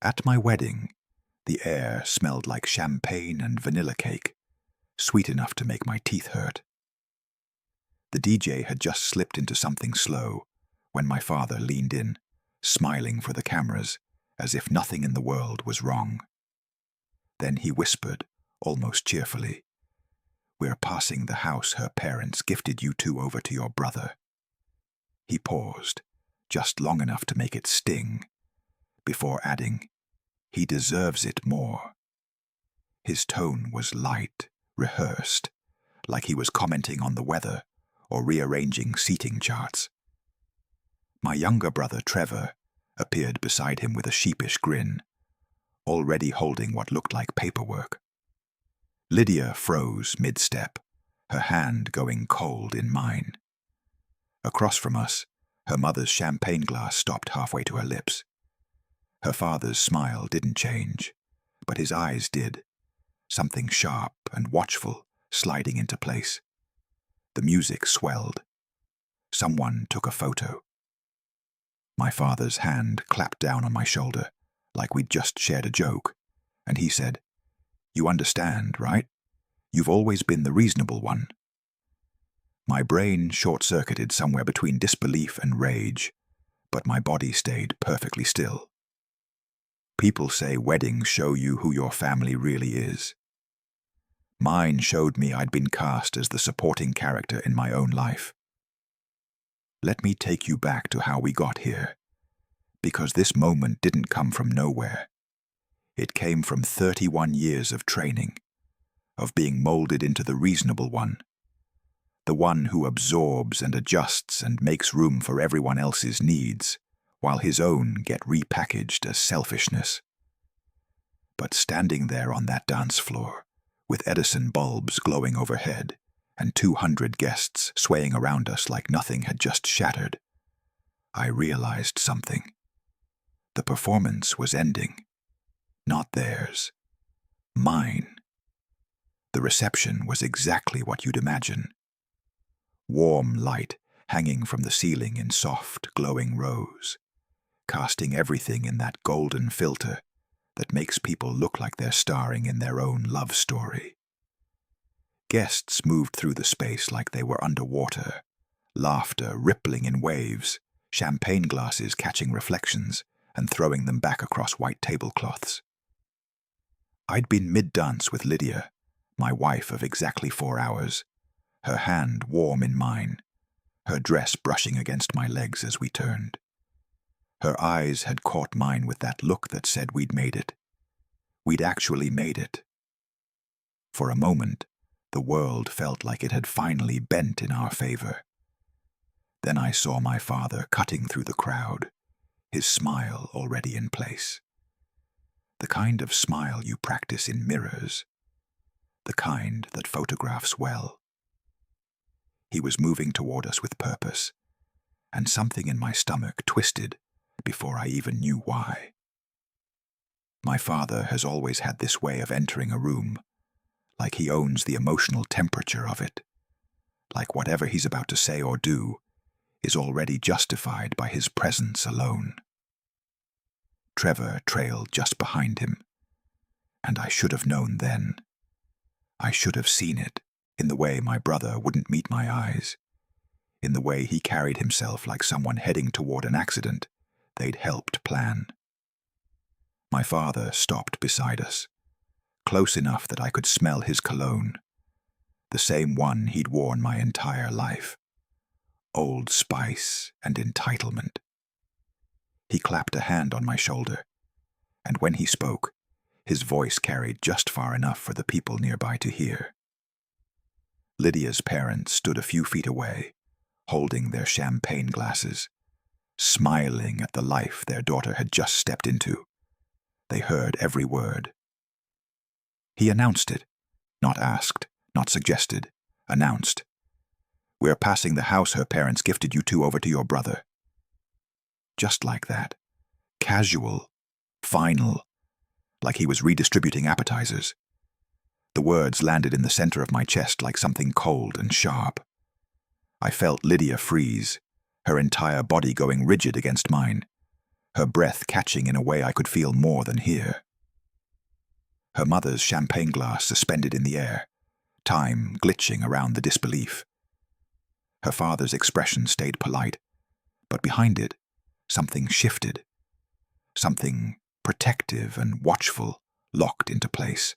At my wedding, the air smelled like champagne and vanilla cake, sweet enough to make my teeth hurt. The DJ had just slipped into something slow when my father leaned in, smiling for the cameras, as if nothing in the world was wrong. Then he whispered, almost cheerfully, "We're passing the house her parents gifted you two over to your brother." He paused, just long enough to make it sting, before adding, "He deserves it more." His tone was light, rehearsed, like he was commenting on the weather or rearranging seating charts. My younger brother, Trevor, appeared beside him with a sheepish grin, already holding what looked like paperwork. Lydia froze mid-step, her hand going cold in mine. Across from us, her mother's champagne glass stopped halfway to her lips. Her father's smile didn't change, but his eyes did, something sharp and watchful sliding into place. The music swelled. Someone took a photo. My father's hand clapped down on my shoulder, like we'd just shared a joke, and he said, "You understand, right? You've always been the reasonable one." My brain short-circuited somewhere between disbelief and rage, but my body stayed perfectly still. People say weddings show you who your family really is. Mine showed me I'd been cast as the supporting character in my own life. Let me take you back to how we got here, because this moment didn't come from nowhere. It came from 31 years of training, of being molded into the reasonable one, the one who absorbs and adjusts and makes room for everyone else's needs, while his own get repackaged as selfishness. But standing there on that dance floor, with Edison bulbs glowing overhead and 200 guests swaying around us like nothing had just shattered, I realized something. The performance was ending. Not theirs. Mine. The reception was exactly what you'd imagine. Warm light hanging from the ceiling in soft, glowing rows, casting everything in that golden filter that makes people look like they're starring in their own love story. Guests moved through the space like they were underwater, laughter rippling in waves, champagne glasses catching reflections and throwing them back across white tablecloths. I'd been mid-dance with Lydia, my wife of exactly 4 hours, her hand warm in mine, her dress brushing against my legs as we turned. Her eyes had caught mine with that look that said we'd made it. We'd actually made it. For a moment, the world felt like it had finally bent in our favor. Then I saw my father cutting through the crowd, his smile already in place. The kind of smile you practice in mirrors, the kind that photographs well. He was moving toward us with purpose, and something in my stomach twisted before I even knew why. My father has always had this way of entering a room, like he owns the emotional temperature of it, like whatever he's about to say or do is already justified by his presence alone. Trevor trailed just behind him, and I should have known then. I should have seen it in the way my brother wouldn't meet my eyes, in the way he carried himself like someone heading toward an accident they'd helped plan. My father stopped beside us, close enough that I could smell his cologne, the same one he'd worn my entire life. Old Spice and entitlement. He clapped a hand on my shoulder, and when he spoke, his voice carried just far enough for the people nearby to hear. Lydia's parents stood a few feet away, holding their champagne glasses, smiling at the life their daughter had just stepped into. They heard every word. He announced it, not asked, not suggested, announced. "We're passing the house her parents gifted you two over to your brother." Just like that. Casual. Final. Like he was redistributing appetizers. The words landed in the center of my chest like something cold and sharp. I felt Lydia freeze, her entire body going rigid against mine, her breath catching in a way I could feel more than hear. Her mother's champagne glass suspended in the air, time glitching around the disbelief. Her father's expression stayed polite, but behind it, something shifted. Something protective and watchful locked into place.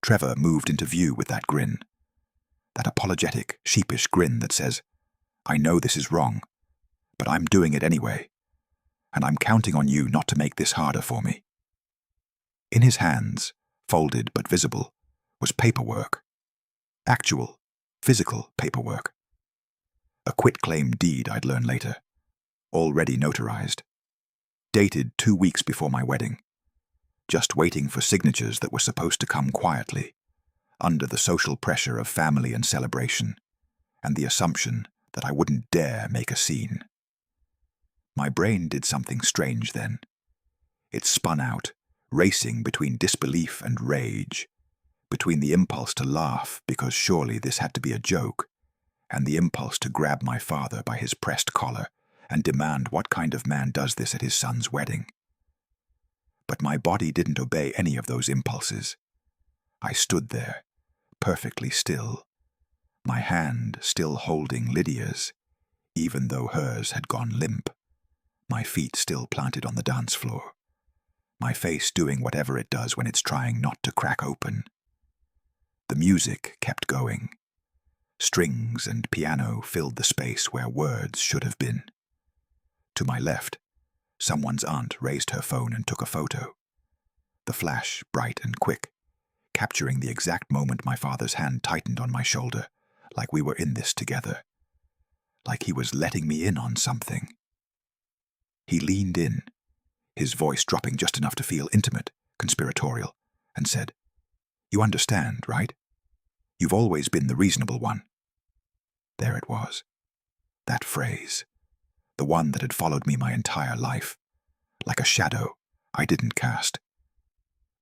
Trevor moved into view with that grin. That apologetic, sheepish grin that says, "I know this is wrong, but I'm doing it anyway, and I'm counting on you not to make this harder for me." In his hands, folded but visible, was paperwork. Actual, physical paperwork. A quitclaim deed, I'd learn later, already notarized. Dated 2 weeks before my wedding. Just waiting for signatures that were supposed to come quietly, under the social pressure of family and celebration, and the assumption that I wouldn't dare make a scene. My brain did something strange then. It spun out, racing between disbelief and rage, between the impulse to laugh because surely this had to be a joke, and the impulse to grab my father by his pressed collar and demand what kind of man does this at his son's wedding. But my body didn't obey any of those impulses. I stood there, perfectly still, my hand still holding Lydia's, even though hers had gone limp, my feet still planted on the dance floor, my face doing whatever it does when it's trying not to crack open. The music kept going. Strings and piano filled the space where words should have been. To my left, someone's aunt raised her phone and took a photo. The flash, bright and quick, capturing the exact moment my father's hand tightened on my shoulder, like we were in this together, like he was letting me in on something. He leaned in, his voice dropping just enough to feel intimate, conspiratorial, and said, "You understand, right? You've always been the reasonable one." There it was. That phrase. The one that had followed me my entire life. Like a shadow I didn't cast.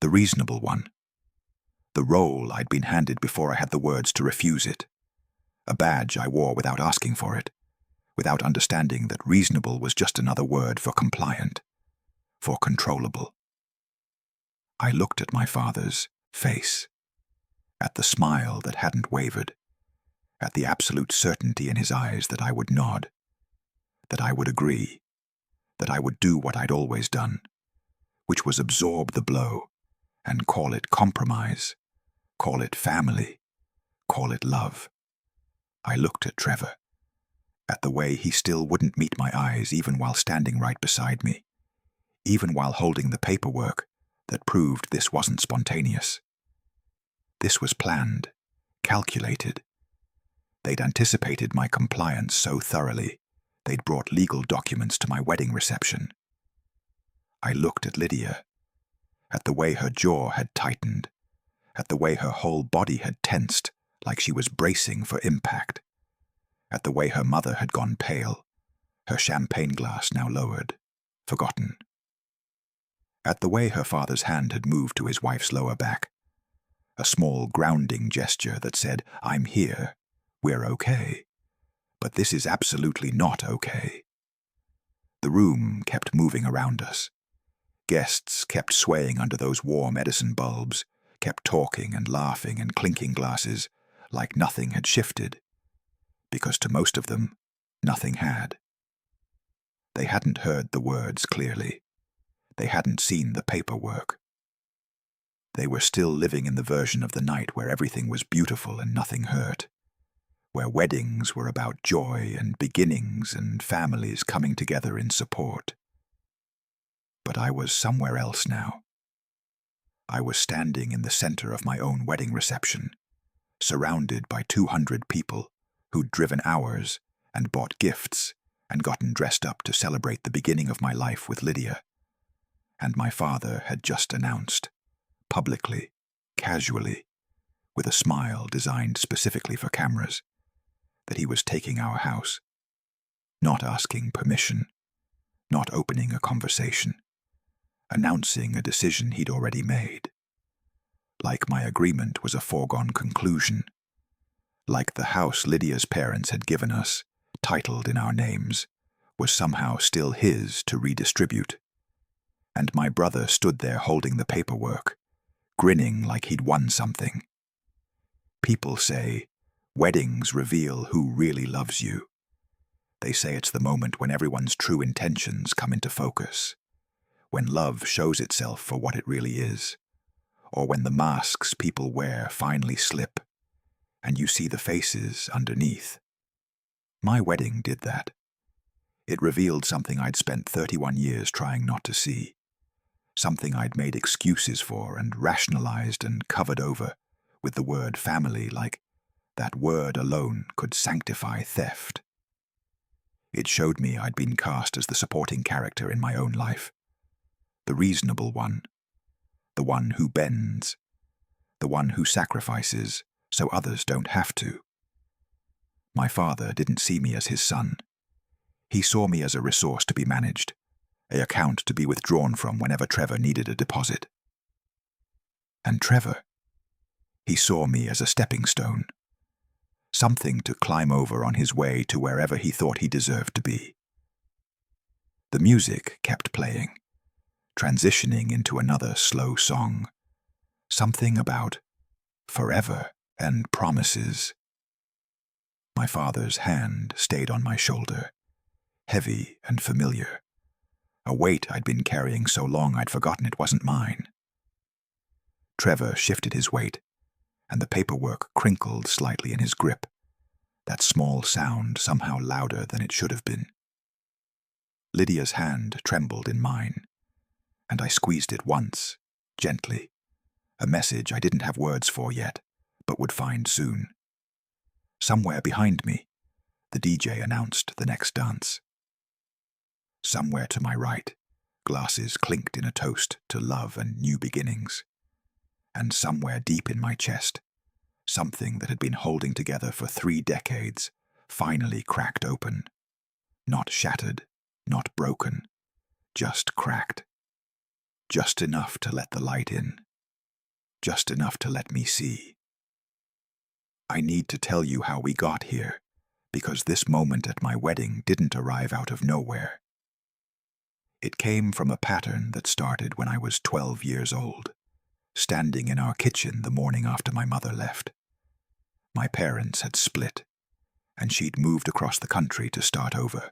The reasonable one. The role I'd been handed before I had the words to refuse it. A badge I wore without asking for it, without understanding that reasonable was just another word for compliant, for controllable. I looked at my father's face, at the smile that hadn't wavered, at the absolute certainty in his eyes that I would nod, that I would agree, that I would do what I'd always done, which was absorb the blow and call it compromise, call it family, call it love. I looked at Trevor, at the way he still wouldn't meet my eyes even while standing right beside me, even while holding the paperwork that proved this wasn't spontaneous. This was planned, calculated. They'd anticipated my compliance so thoroughly, they'd brought legal documents to my wedding reception. I looked at Lydia, at the way her jaw had tightened, at the way her whole body had tensed like she was bracing for impact, at the way her mother had gone pale, her champagne glass now lowered, forgotten, at the way her father's hand had moved to his wife's lower back, a small grounding gesture that said, "I'm here, we're okay, but this is absolutely not okay." The room kept moving around us. Guests kept swaying under those warm Edison bulbs, kept talking and laughing and clinking glasses like nothing had shifted, because to most of them, nothing had. They hadn't heard the words clearly. They hadn't seen the paperwork. They were still living in the version of the night where everything was beautiful and nothing hurt, where weddings were about joy and beginnings and families coming together in support. But I was somewhere else now. I was standing in the center of my own wedding reception, surrounded by 200 people who'd driven hours and bought gifts and gotten dressed up to celebrate the beginning of my life with Lydia. And my father had just announced, publicly, casually, with a smile designed specifically for cameras, that he was taking our house, not asking permission, not opening a conversation, announcing a decision he'd already made. Like my agreement was a foregone conclusion, like the house Lydia's parents had given us, titled in our names, was somehow still his to redistribute. And my brother stood there holding the paperwork, grinning like he'd won something. People say, weddings reveal who really loves you. They say it's the moment when everyone's true intentions come into focus, when love shows itself for what it really is, or when the masks people wear finally slip, and you see the faces underneath. My wedding did that. It revealed something I'd spent 31 years trying not to see, something I'd made excuses for and rationalized and covered over with the word family, like that word alone could sanctify theft. It showed me I'd been cast as the supporting character in my own life, the reasonable one, the one who bends, the one who sacrifices so others don't have to. My father didn't see me as his son. He saw me as a resource to be managed, an account to be withdrawn from whenever Trevor needed a deposit. And Trevor, he saw me as a stepping stone, something to climb over on his way to wherever he thought he deserved to be. The music kept playing, transitioning into another slow song, something about forever and promises. My father's hand stayed on my shoulder, heavy and familiar, a weight I'd been carrying so long I'd forgotten it wasn't mine. Trevor shifted his weight, and the paperwork crinkled slightly in his grip, that small sound somehow louder than it should have been. Lydia's hand trembled in mine, and I squeezed it once, gently, a message I didn't have words for yet, but would find soon. Somewhere behind me, the DJ announced the next dance. Somewhere to my right, glasses clinked in a toast to love and new beginnings. And somewhere deep in my chest, something that had been holding together for 3 decades finally cracked open. Not shattered, not broken, just cracked. Just enough to let the light in. Just enough to let me see. I need to tell you how we got here, because this moment at my wedding didn't arrive out of nowhere. It came from a pattern that started when I was 12 years old, standing in our kitchen the morning after my mother left. My parents had split, and she'd moved across the country to start over,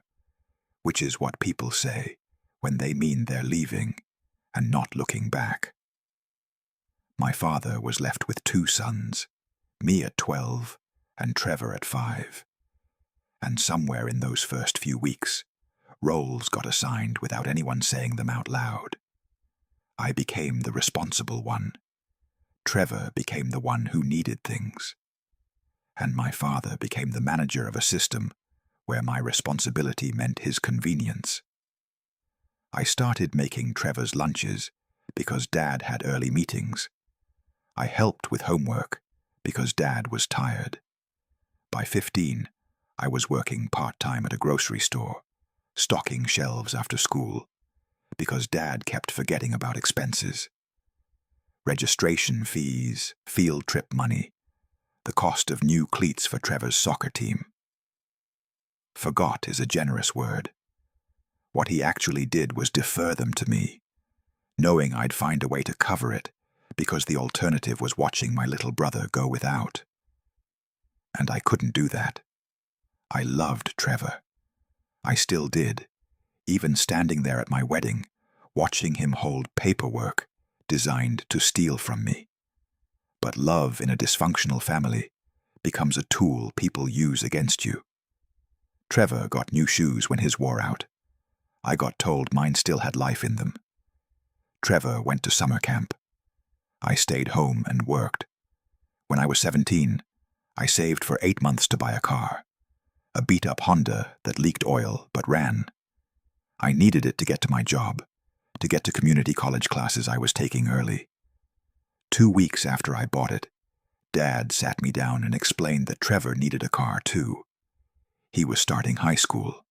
which is what people say when they mean they're leaving and not looking back. My father was left with 2 sons, me at 12 and Trevor at 5. And somewhere in those first few weeks, roles got assigned without anyone saying them out loud. I became the responsible one. Trevor became the one who needed things. And my father became the manager of a system where my responsibility meant his convenience. I started making Trevor's lunches because Dad had early meetings. I helped with homework because Dad was tired. By 15, I was working part-time at a grocery store, stocking shelves after school, because Dad kept forgetting about expenses. Registration fees, field trip money, the cost of new cleats for Trevor's soccer team. Forgot is a generous word. What he actually did was defer them to me, knowing I'd find a way to cover it, because the alternative was watching my little brother go without. And I couldn't do that. I loved Trevor. I still did, even standing there at my wedding, watching him hold paperwork designed to steal from me. But love in a dysfunctional family becomes a tool people use against you. Trevor got new shoes when his wore out. I got told mine still had life in them. Trevor went to summer camp. I stayed home and worked. When I was 17, I saved for 8 months to buy a car, a beat-up Honda that leaked oil but ran. I needed it to get to my job, to get to community college classes I was taking early. 2 weeks after I bought it, Dad sat me down and explained that Trevor needed a car too. He was starting high school.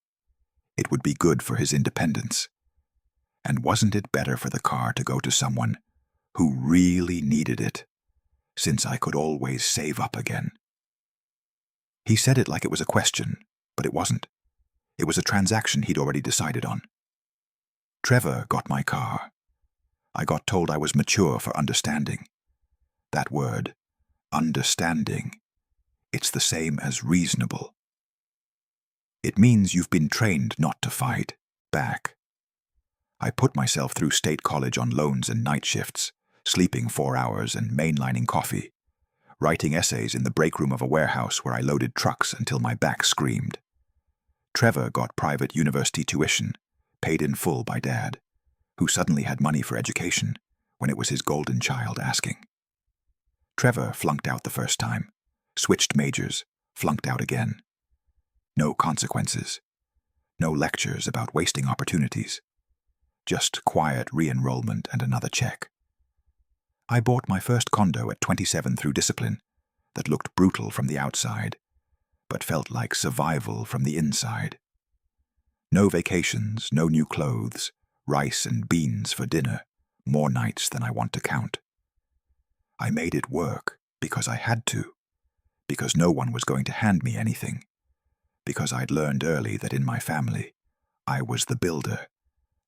It would be good for his independence. And wasn't it better for the car to go to someone who really needed it, since I could always save up again? He said it like it was a question, but it wasn't. It was a transaction he'd already decided on. Trevor got my car. I got told I was mature for understanding. That word, understanding, it's the same as reasonable. It means you've been trained not to fight back. I put myself through state college on loans and night shifts, sleeping 4 hours and mainlining coffee, writing essays in the break room of a warehouse where I loaded trucks until my back screamed. Trevor got private university tuition, paid in full by Dad, who suddenly had money for education when it was his golden child asking. Trevor flunked out the first time, switched majors, flunked out again. No consequences. No lectures about wasting opportunities. Just quiet re-enrollment and another check. I bought my first condo at 27 through discipline that looked brutal from the outside, but felt like survival from the inside. No vacations, no new clothes, rice and beans for dinner, more nights than I want to count. I made it work because I had to, because no one was going to hand me anything, because I'd learned early that in my family, I was the builder,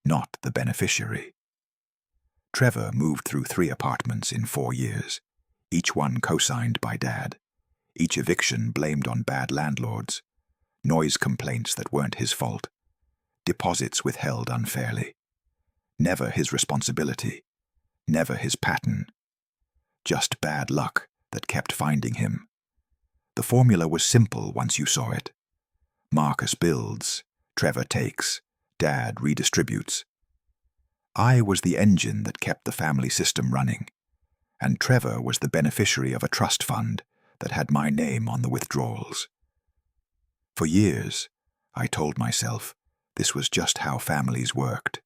not the beneficiary. Trevor moved through 3 apartments in 4 years, each one co-signed by Dad, each eviction blamed on bad landlords, noise complaints that weren't his fault, deposits withheld unfairly. Never his responsibility, never his pattern. Just bad luck that kept finding him. The formula was simple once you saw it. Marcus builds, Trevor takes, Dad redistributes. I was the engine that kept the family system running, and Trevor was the beneficiary of a trust fund that had my name on the withdrawals. For years, I told myself this was just how families worked.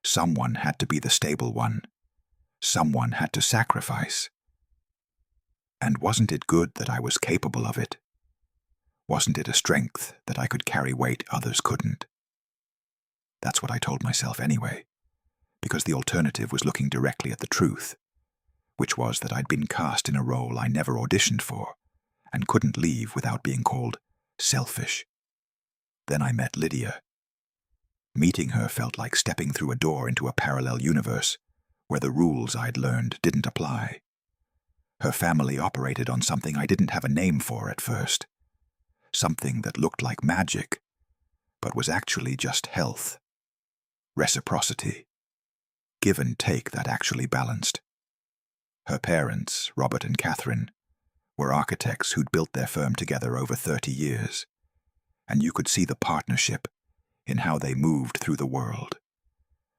Someone had to be the stable one. Someone had to sacrifice. And wasn't it good that I was capable of it? Wasn't it a strength that I could carry weight others couldn't? That's what I told myself anyway, because the alternative was looking directly at the truth, which was that I'd been cast in a role I never auditioned for and couldn't leave without being called selfish. Then I met Lydia. Meeting her felt like stepping through a door into a parallel universe where the rules I'd learned didn't apply. Her family operated on something I didn't have a name for at first, something that looked like magic, but was actually just health, reciprocity, give and take that actually balanced. Her parents, Robert and Catherine, were architects who'd built their firm together over 30 years, and you could see the partnership in how they moved through the world.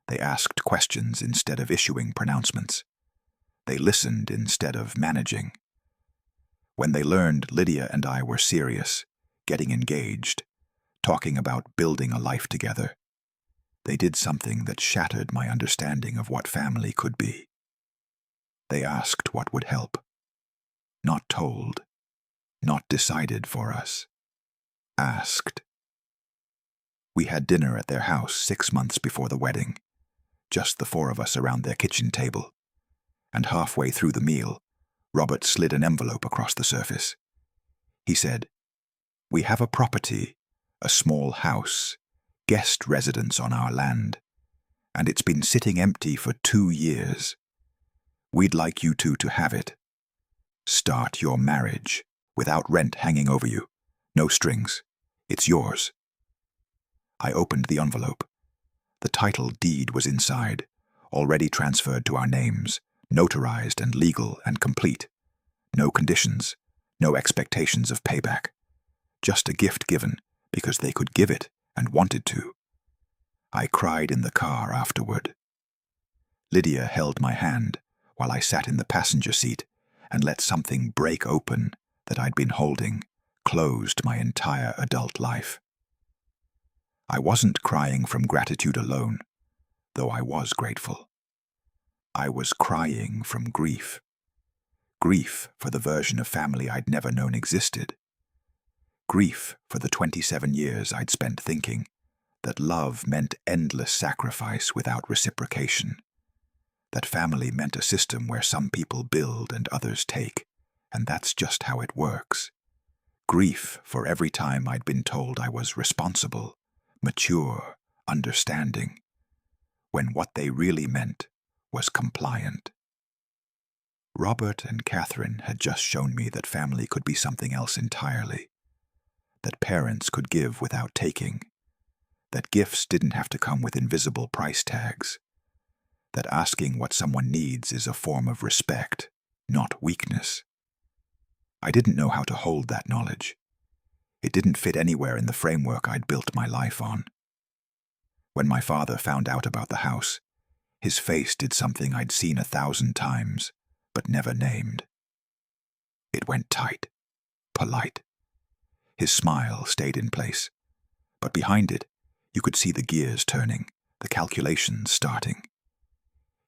They asked questions instead of issuing pronouncements. They listened instead of managing. When they learned Lydia and I were serious, getting engaged, talking about building a life together, they did something that shattered my understanding of what family could be. They asked what would help. Not told, not decided for us. Asked. We had dinner at their house 6 months before the wedding, just the 4 of us around their kitchen table, and halfway through the meal, Robert slid an envelope across the surface. He said, "We have a property, a small house, guest residence on our land, and it's been sitting empty for 2 years. We'd like you two to have it. Start your marriage, without rent hanging over you. No strings. It's yours." I opened the envelope. The title deed was inside, already transferred to our names, notarized and legal and complete. No conditions, no expectations of payback. Just a gift given because they could give it and wanted to. I cried in the car afterward. Lydia held my hand while I sat in the passenger seat and let something break open that I'd been holding, closed my entire adult life. I wasn't crying from gratitude alone, though I was grateful. I was crying from grief. Grief for the version of family I'd never known existed. Grief for the 27 years I'd spent thinking that love meant endless sacrifice without reciprocation, that family meant a system where some people build and others take, and that's just how it works. Grief for every time I'd been told I was responsible, mature, understanding, when what they really meant was compliant. Robert and Catherine had just shown me that family could be something else entirely, that parents could give without taking, that gifts didn't have to come with invisible price tags, that asking what someone needs is a form of respect, not weakness. I didn't know how to hold that knowledge. It didn't fit anywhere in the framework I'd built my life on. When my father found out about the house, his face did something I'd seen 1,000 times, but never named. It went tight, polite. His smile stayed in place, but behind it, you could see the gears turning, the calculations starting.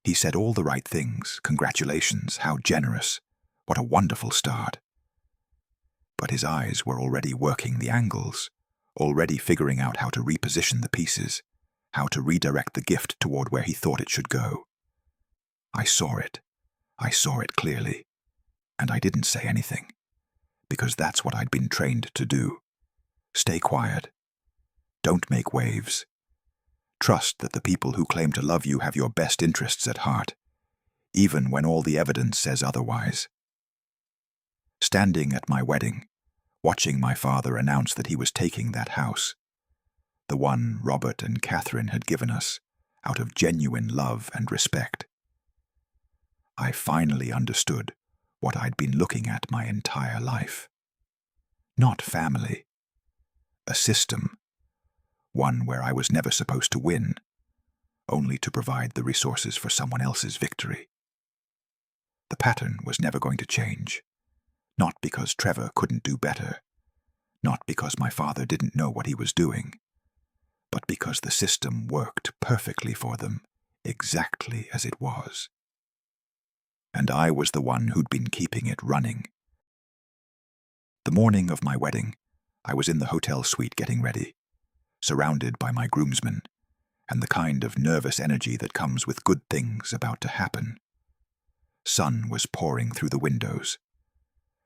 He said all the right things, congratulations, how generous, what a wonderful start. But his eyes were already working the angles, already figuring out how to reposition the pieces, how to redirect the gift toward where he thought it should go. I saw it clearly, and I didn't say anything, because that's what I'd been trained to do. Stay quiet. Don't make waves. Trust that the people who claim to love you have your best interests at heart, even when all the evidence says otherwise. Standing at my wedding, watching my father announce that he was taking that house, the one Robert and Catherine had given us out of genuine love and respect, I finally understood what I'd been looking at my entire life. Not family. A system. One where I was never supposed to win, only to provide the resources for someone else's victory. The pattern was never going to change. Not because Trevor couldn't do better, not because my father didn't know what he was doing, but because the system worked perfectly for them, exactly as it was. And I was the one who'd been keeping it running. The morning of my wedding, I was in the hotel suite getting ready, surrounded by my groomsmen, and the kind of nervous energy that comes with good things about to happen. Sun was pouring through the windows.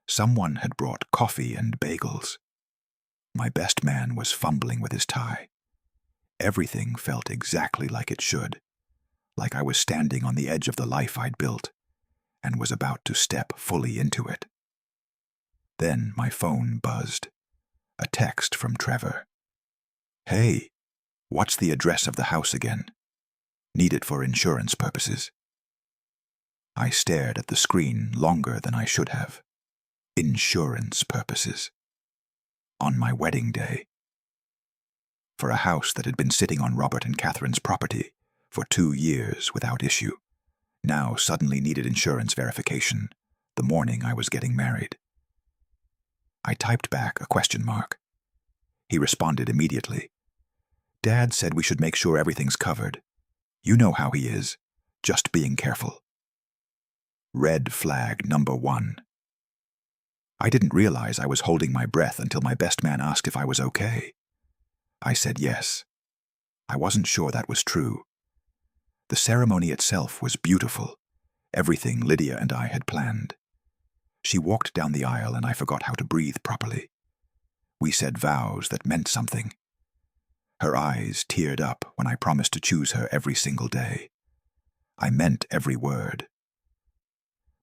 Someone had brought coffee and bagels. My best man was fumbling with his tie. Everything felt exactly like it should, like I was standing on the edge of the life I'd built, and was about to step fully into it. Then my phone buzzed. A text from Trevor. "Hey, what's the address of the house again? Need it for insurance purposes." I stared at the screen longer than I should have. Insurance purposes. On my wedding day. For a house that had been sitting on Robert and Catherine's property for 2 years without issue, now suddenly needed insurance verification the morning I was getting married. I typed back a question mark. He responded immediately. "Dad said we should make sure everything's covered. You know how he is. Just being careful." Red flag number 1. I didn't realize I was holding my breath until my best man asked if I was okay. I said yes. I wasn't sure that was true. The ceremony itself was beautiful, everything Lydia and I had planned. She walked down the aisle and I forgot how to breathe properly. We said vows that meant something. Her eyes teared up when I promised to choose her every single day. I meant every word.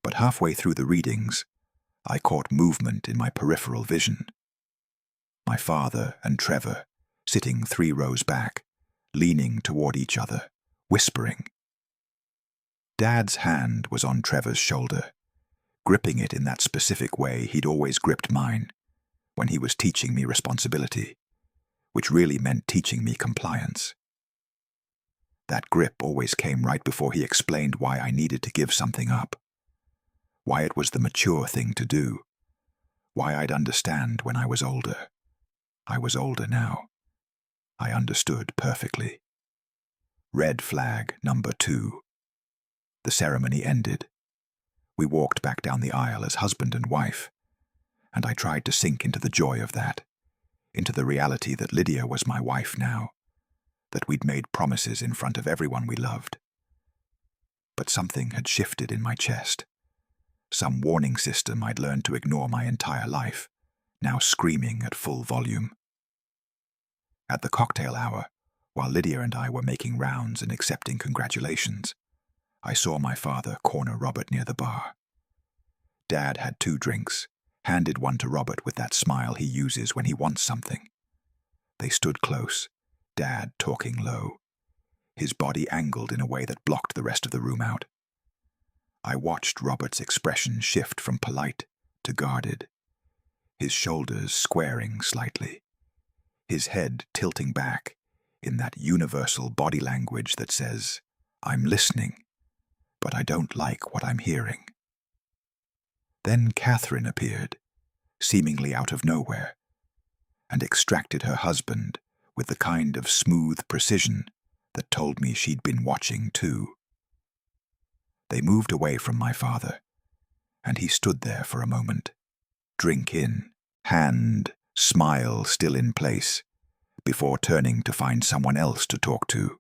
But halfway through the readings, I caught movement in my peripheral vision. My father and Trevor, sitting 3 rows back, leaning toward each other, whispering. Dad's hand was on Trevor's shoulder, gripping it in that specific way he'd always gripped mine, when he was teaching me responsibility, which really meant teaching me compliance. That grip always came right before he explained why I needed to give something up, why it was the mature thing to do, why I'd understand when I was older. I was older now. I understood perfectly. Red flag number 2. The ceremony ended. We walked back down the aisle as husband and wife, and I tried to sink into the joy of that, into the reality that Lydia was my wife now, that we'd made promises in front of everyone we loved. But something had shifted in my chest. Some warning system I'd learned to ignore my entire life now screaming at full volume. At the cocktail hour, while Lydia and I were making rounds and accepting congratulations, I saw my father corner Robert near the bar. Dad had 2 drinks, handed one to Robert with that smile he uses when he wants something. They stood close, Dad talking low, his body angled in a way that blocked the rest of the room out. I watched Robert's expression shift from polite to guarded, his shoulders squaring slightly, his head tilting back in that universal body language that says, "I'm listening, but I don't like what I'm hearing." Then Catherine appeared, seemingly out of nowhere, and extracted her husband with the kind of smooth precision that told me she'd been watching too. They moved away from my father, and he stood there for a moment, drink in, hand, smile still in place, before turning to find someone else to talk to.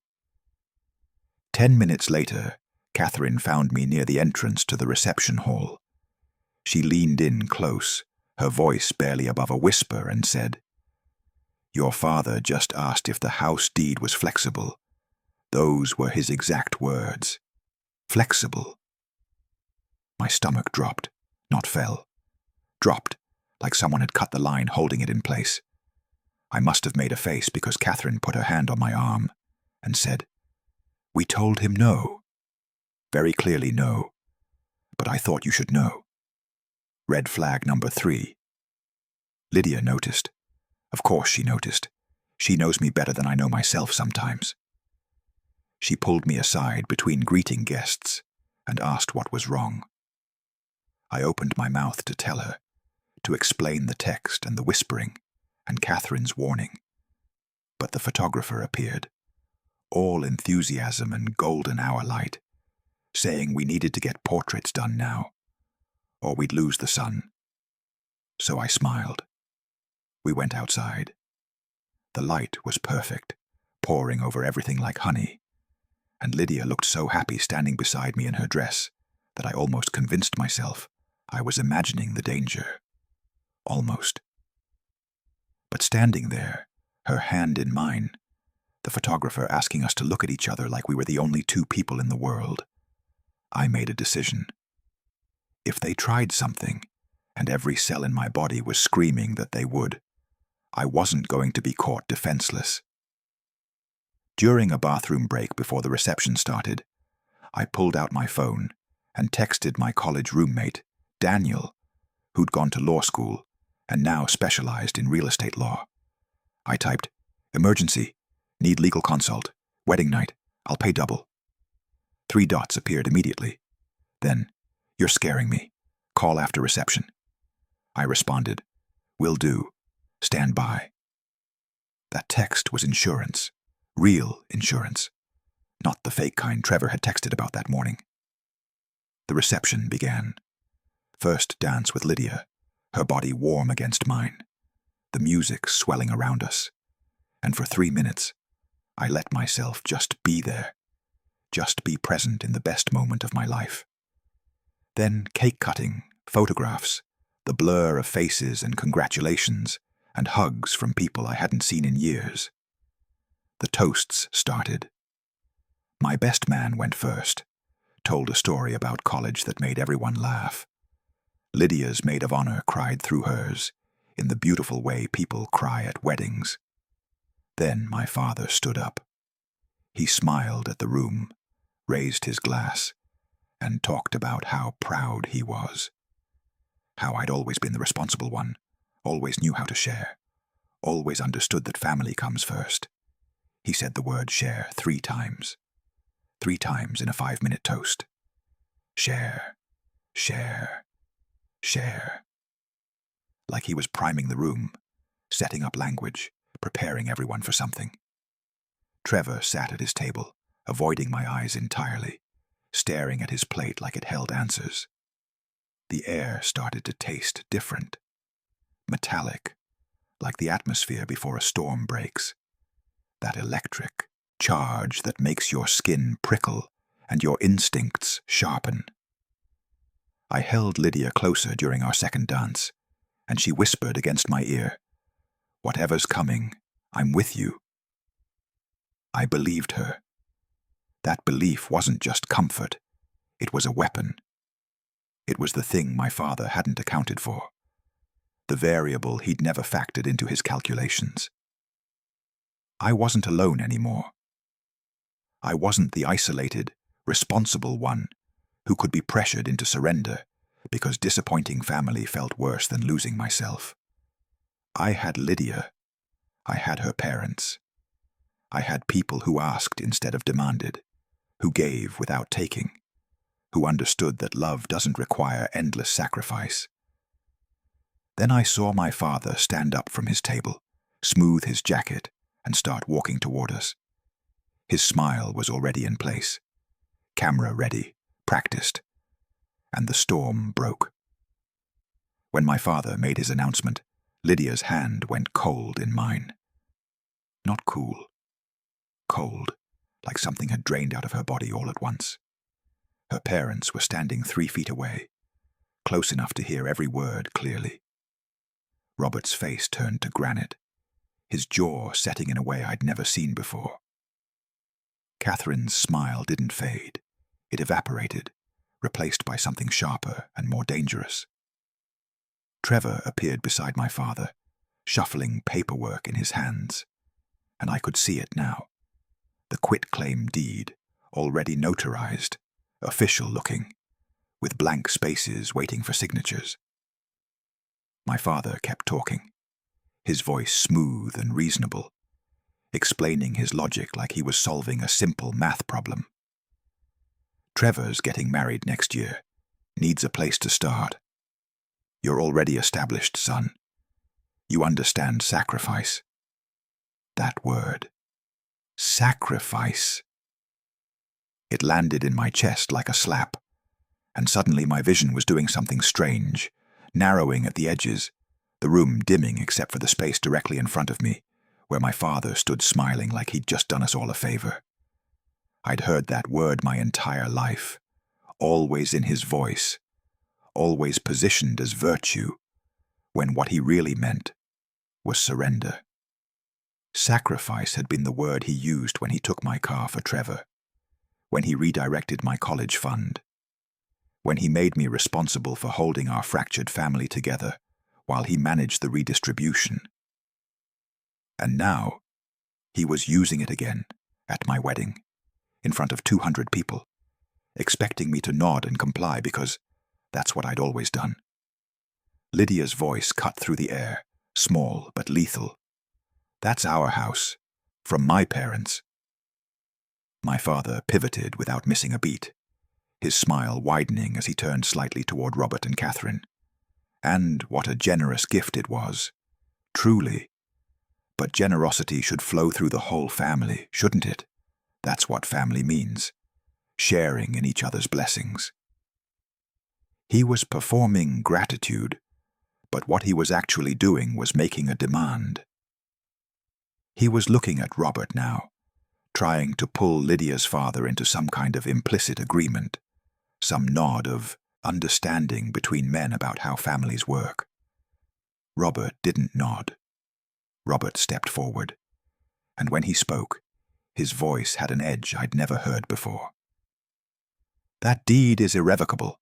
10 minutes later, Catherine found me near the entrance to the reception hall. She leaned in close, her voice barely above a whisper, and said, "Your father just asked if the house deed was flexible. Those were his exact words. Flexible." My stomach dropped, not fell. Dropped, like someone had cut the line holding it in place. I must have made a face because Catherine put her hand on my arm and said, "We told him no. Very clearly no. But I thought you should know. Red flag number 3. Lydia noticed. Of course she noticed. She knows me better than I know myself sometimes. She pulled me aside between greeting guests and asked what was wrong. I opened my mouth to tell her, to explain the text and the whispering and Catherine's warning. But the photographer appeared, all enthusiasm and golden hour light, saying we needed to get portraits done now, or we'd lose the sun. So I smiled. We went outside. The light was perfect, pouring over everything like honey, and Lydia looked so happy standing beside me in her dress that I almost convinced myself I was imagining the danger. Almost. But standing there, her hand in mine, the photographer asking us to look at each other like we were the only 2 people in the world, I made a decision. If they tried something, and every cell in my body was screaming that they would, I wasn't going to be caught defenseless. During a bathroom break before the reception started, I pulled out my phone and texted my college roommate, Daniel, who'd gone to law school and now specialized in real estate law. I typed, "Emergency, need legal consult, wedding night, I'll pay double." 3 dots appeared immediately. Then, "You're scaring me. Call after reception." I responded, "Will do. Stand by." That text was insurance. Real insurance. Not the fake kind Trevor had texted about that morning. The reception began. First dance with Lydia, her body warm against mine, the music swelling around us. And for 3 minutes, I let myself just be there, just be present in the best moment of my life. Then cake cutting, photographs, the blur of faces and congratulations, and hugs from people I hadn't seen in years. The toasts started. My best man went first, told a story about college that made everyone laugh. Lydia's maid of honor cried through hers, in the beautiful way people cry at weddings. Then my father stood up. He smiled at the room, raised his glass, and talked about how proud he was. How I'd always been the responsible one, always knew how to share, always understood that family comes first. He said the word share 3 times. 3 times in a 5-minute toast. Share, share, share. Like he was priming the room, setting up language, preparing everyone for something. Trevor sat at his table, avoiding my eyes entirely, staring at his plate like it held answers. The air started to taste different. Metallic, like the atmosphere before a storm breaks. That electric charge that makes your skin prickle and your instincts sharpen. I held Lydia closer during our second dance, and she whispered against my ear, "Whatever's coming, I'm with you." I believed her. That belief wasn't just comfort, it was a weapon. It was the thing my father hadn't accounted for, the variable he'd never factored into his calculations. I wasn't alone anymore. I wasn't the isolated, responsible one who could be pressured into surrender because disappointing family felt worse than losing myself. I had Lydia. I had her parents. I had people who asked instead of demanded, who gave without taking, who understood that love doesn't require endless sacrifice. Then I saw my father stand up from his table, smooth his jacket, and start walking toward us. His smile was already in place, camera ready, practiced, and the storm broke. When my father made his announcement, Lydia's hand went cold in mine. Not cool. Cold, like something had drained out of her body all at once. Her parents were standing 3 feet away, close enough to hear every word clearly. Robert's face turned to granite, his jaw setting in a way I'd never seen before. Catherine's smile didn't fade. It evaporated, replaced by something sharper and more dangerous. Trevor appeared beside my father, shuffling paperwork in his hands, and I could see it now. The quitclaim deed, already notarized, official-looking, with blank spaces waiting for signatures. My father kept talking, his voice smooth and reasonable, explaining his logic like he was solving a simple math problem. Trevor's getting married next year, needs a place to start. You're already established, son. You understand sacrifice. That word. Sacrifice. It landed in my chest like a slap, and suddenly my vision was doing something strange, narrowing at the edges, the room dimming except for the space directly in front of me, where my father stood smiling like he'd just done us all a favor. I'd heard that word my entire life, always in his voice, always positioned as virtue, when what he really meant was surrender. Sacrifice had been the word he used when he took my car for Trevor, when he redirected my college fund, when he made me responsible for holding our fractured family together while he managed the redistribution. And now, he was using it again at my wedding, in front of 200 people, expecting me to nod and comply because that's what I'd always done. Lydia's voice cut through the air, small but lethal. That's our house, from my parents. My father pivoted without missing a beat, his smile widening as he turned slightly toward Robert and Catherine. And what a generous gift it was, truly. But generosity should flow through the whole family, shouldn't it? That's what family means, sharing in each other's blessings. He was performing gratitude, but what he was actually doing was making a demand. He was looking at Robert now, trying to pull Lydia's father into some kind of implicit agreement, some nod of understanding between men about how families work. Robert didn't nod. Robert stepped forward, and when he spoke, his voice had an edge I'd never heard before. That deed is irrevocable.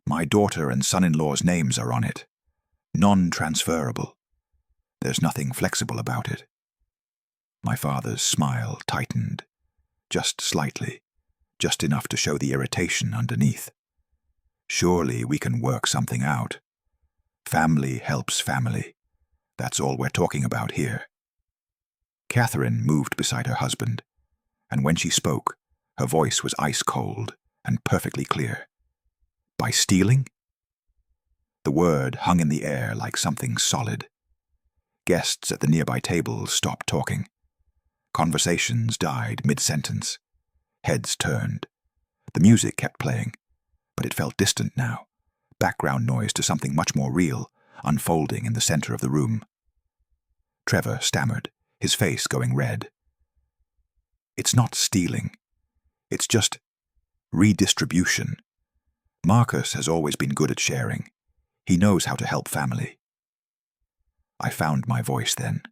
My daughter and son-in-law's names are on it. Non-transferable. There's nothing flexible about it. My father's smile tightened, just slightly, just enough to show the irritation underneath. Surely we can work something out. Family helps family. That's all we're talking about here. Catherine moved beside her husband, and when she spoke, her voice was ice-cold and perfectly clear. By stealing? The word hung in the air like something solid. Guests at the nearby tables stopped talking. Conversations died mid-sentence. Heads turned. The music kept playing, but it felt distant now, background noise to something much more real, unfolding in the center of the room. Trevor stammered, his face going red. It's not stealing. It's just redistribution. Marcus has always been good at sharing. He knows how to help family. I found my voice then.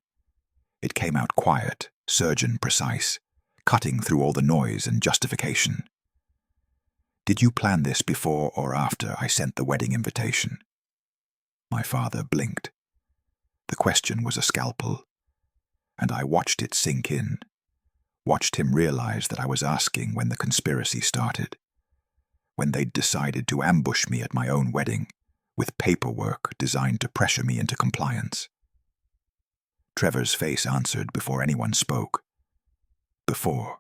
It came out quiet, surgeon precise, cutting through all the noise and justification. Did you plan this before or after I sent the wedding invitation? My father blinked. The question was a scalpel, and I watched it sink in, watched him realize that I was asking when the conspiracy started, when they'd decided to ambush me at my own wedding, with paperwork designed to pressure me into compliance. Trevor's face answered before anyone spoke. Before.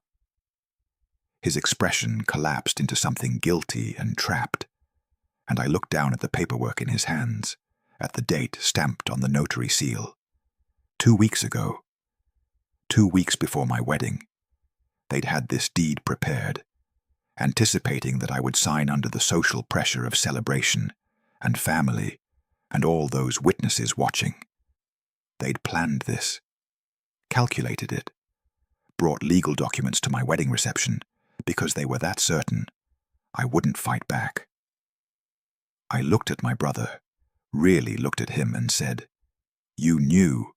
His expression collapsed into something guilty and trapped, and I looked down at the paperwork in his hands, at the date stamped on the notary seal. 2 weeks ago. 2 weeks before my wedding. They'd had this deed prepared, anticipating that I would sign under the social pressure of celebration and family and all those witnesses watching. They'd planned this, calculated it, brought legal documents to my wedding reception because they were that certain I wouldn't fight back. I looked at my brother, really looked at him and said, "You knew."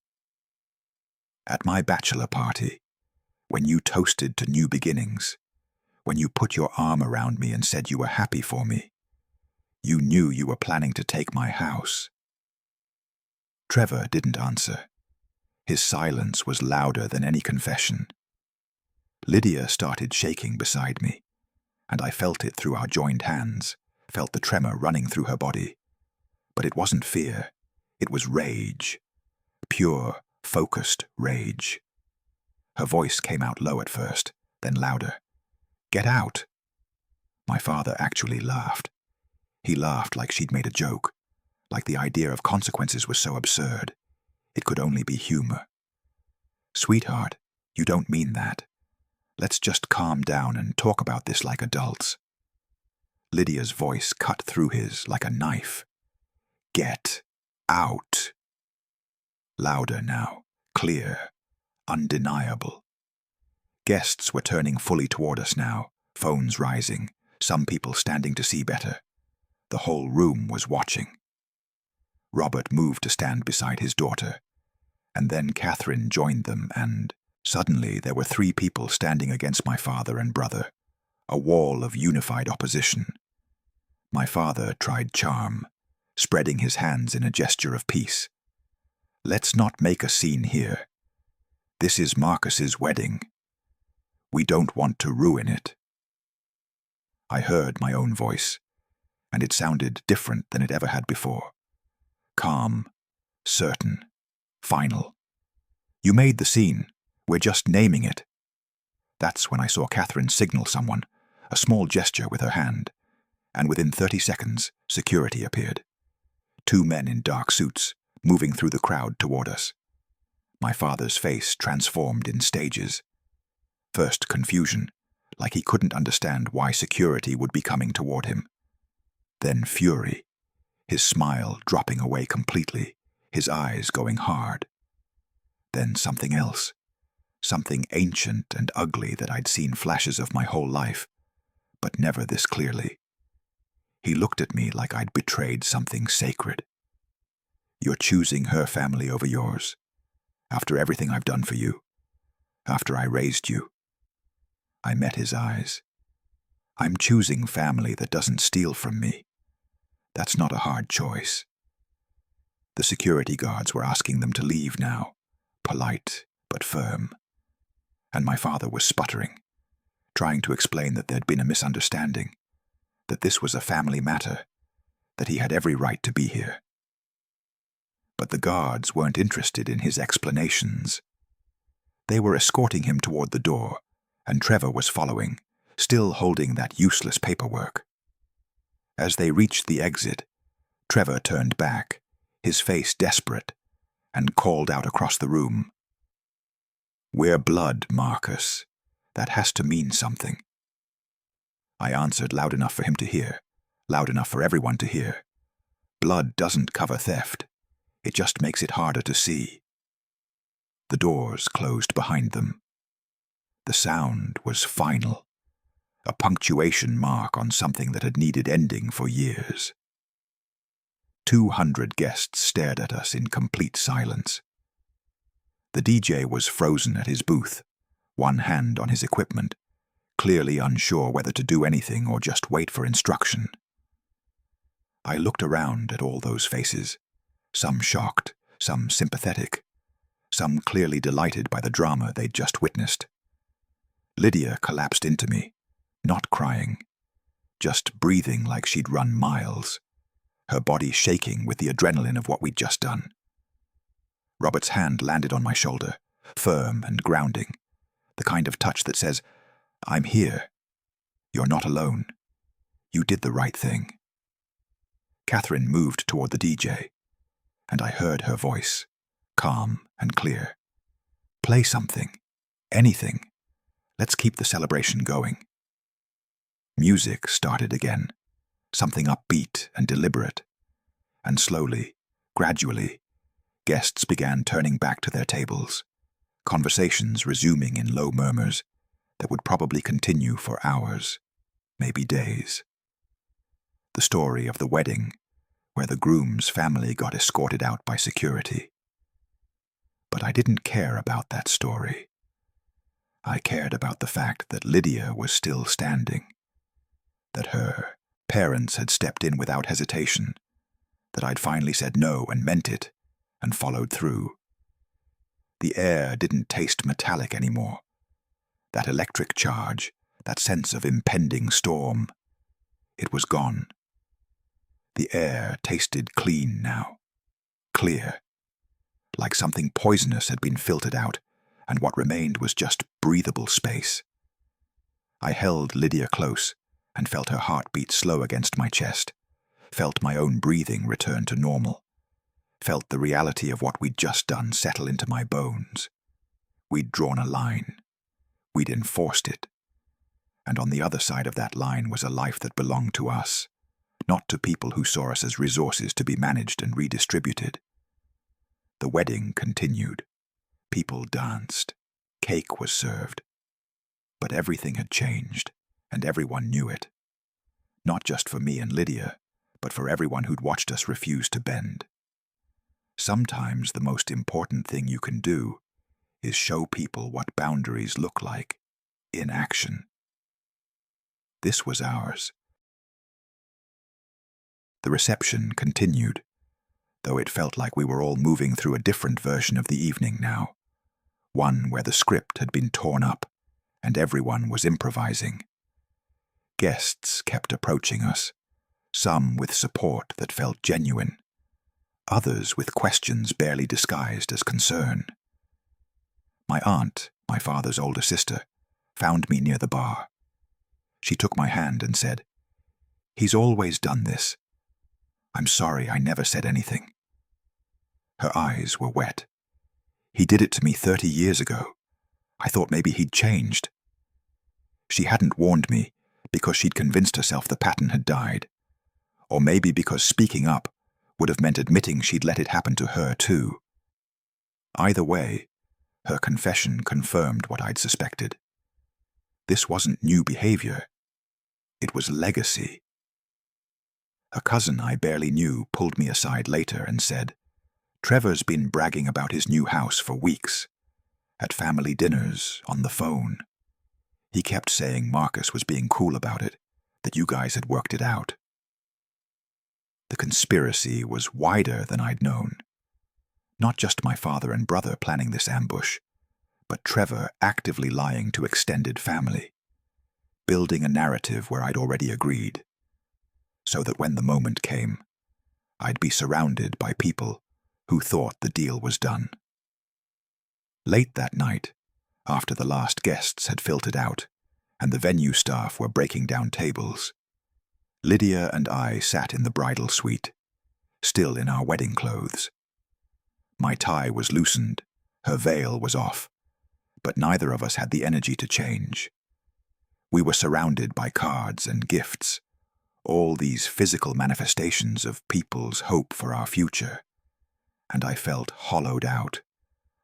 At my bachelor party, when you toasted to new beginnings, when you put your arm around me and said you were happy for me, you knew you were planning to take my house. Trevor didn't answer. His silence was louder than any confession. Lydia started shaking beside me, and I felt it through our joined hands, felt the tremor running through her body. But it wasn't fear, it was rage. Pure, focused rage. Her voice came out low at first, then louder. "Get out." My father actually laughed. He laughed like she'd made a joke, like the idea of consequences was so absurd. It could only be humor. "Sweetheart, you don't mean that. Let's just calm down and talk about this like adults." Lydia's voice cut through his like a knife. "Get out." Louder now, clear, undeniable. Guests were turning fully toward us now, phones rising, some people standing to see better. The whole room was watching. Robert moved to stand beside his daughter, and then Catherine joined them, and suddenly there were 3 people standing against my father and brother, a wall of unified opposition. My father tried charm, spreading his hands in a gesture of peace. "Let's not make a scene here. This is Marcus's wedding. We don't want to ruin it." I heard my own voice, and it sounded different than it ever had before. Calm, certain, final. "You made the scene. We're just naming it." That's when I saw Catherine signal someone, a small gesture with her hand, and within 30 seconds, security appeared. 2 men in dark suits, moving through the crowd toward us. My father's face transformed in stages. First confusion, like he couldn't understand why security would be coming toward him. Then fury, his smile dropping away completely, his eyes going hard. Then something else, something ancient and ugly that I'd seen flashes of my whole life, but never this clearly. He looked at me like I'd betrayed something sacred. "You're choosing her family over yours, after everything I've done for you, after I raised you." I met his eyes. "I'm choosing family that doesn't steal from me. That's not a hard choice." The security guards were asking them to leave now, polite but firm. And my father was sputtering, trying to explain that there'd been a misunderstanding, that this was a family matter, that he had every right to be here. But the guards weren't interested in his explanations. They were escorting him toward the door, and Trevor was following, still holding that useless paperwork. As they reached the exit, Trevor turned back, his face desperate, and called out across the room, "We're blood, Marcus. That has to mean something." I answered loud enough for him to hear, loud enough for everyone to hear. "Blood doesn't cover theft. It just makes it harder to see." The doors closed behind them. The sound was final, a punctuation mark on something that had needed ending for years. 200 guests stared at us in complete silence. The DJ was frozen at his booth, one hand on his equipment, clearly unsure whether to do anything or just wait for instruction. I looked around at all those faces, some shocked, some sympathetic, some clearly delighted by the drama they'd just witnessed. Lydia collapsed into me, not crying, just breathing like she'd run miles, her body shaking with the adrenaline of what we'd just done. Robert's hand landed on my shoulder, firm and grounding, the kind of touch that says, "I'm here. You're not alone. You did the right thing." Catherine moved toward the DJ, and I heard her voice, calm and clear. "Play something. Anything. Let's keep the celebration going." Music started again, something upbeat and deliberate, and slowly, gradually, guests began turning back to their tables, conversations resuming in low murmurs that would probably continue for hours, maybe days. The story of the wedding, where the groom's family got escorted out by security. But I didn't care about that story. I cared about the fact that Lydia was still standing, that her parents had stepped in without hesitation, that I'd finally said no and meant it, and followed through. The air didn't taste metallic anymore. That electric charge, that sense of impending storm, it was gone. The air tasted clean now, clear, like something poisonous had been filtered out, and what remained was just breathable space. I held Lydia close and felt her heartbeat slow against my chest, felt my own breathing return to normal, felt the reality of what we'd just done settle into my bones. We'd drawn a line. We'd enforced it. And on the other side of that line was a life that belonged to us, not to people who saw us as resources to be managed and redistributed. The wedding continued. People danced. Cake was served. But everything had changed, and everyone knew it. Not just for me and Lydia, but for everyone who'd watched us refuse to bend. Sometimes the most important thing you can do is show people what boundaries look like in action. This was ours. The reception continued, though it felt like we were all moving through a different version of the evening now, one where the script had been torn up and everyone was improvising. Guests kept approaching us, some with support that felt genuine, others with questions barely disguised as concern. My aunt, my father's older sister, found me near the bar. She took my hand and said, "He's always done this. I'm sorry I never said anything." Her eyes were wet. "He did it to me 30 years ago. I thought maybe he'd changed." She hadn't warned me because she'd convinced herself the pattern had died, or maybe because speaking up would have meant admitting she'd let it happen to her too. Either way, her confession confirmed what I'd suspected. This wasn't new behavior. It was legacy. A cousin I barely knew pulled me aside later and said, "Trevor's been bragging about his new house for weeks. At family dinners, on the phone. He kept saying Marcus was being cool about it, that you guys had worked it out." The conspiracy was wider than I'd known. Not just my father and brother planning this ambush, but Trevor actively lying to extended family, building a narrative where I'd already agreed, so that when the moment came, I'd be surrounded by people who thought the deal was done. Late that night, after the last guests had filtered out and the venue staff were breaking down tables, Lydia and I sat in the bridal suite, still in our wedding clothes. My tie was loosened, her veil was off, but neither of us had the energy to change. We were surrounded by cards and gifts, all these physical manifestations of people's hope for our future, and I felt hollowed out,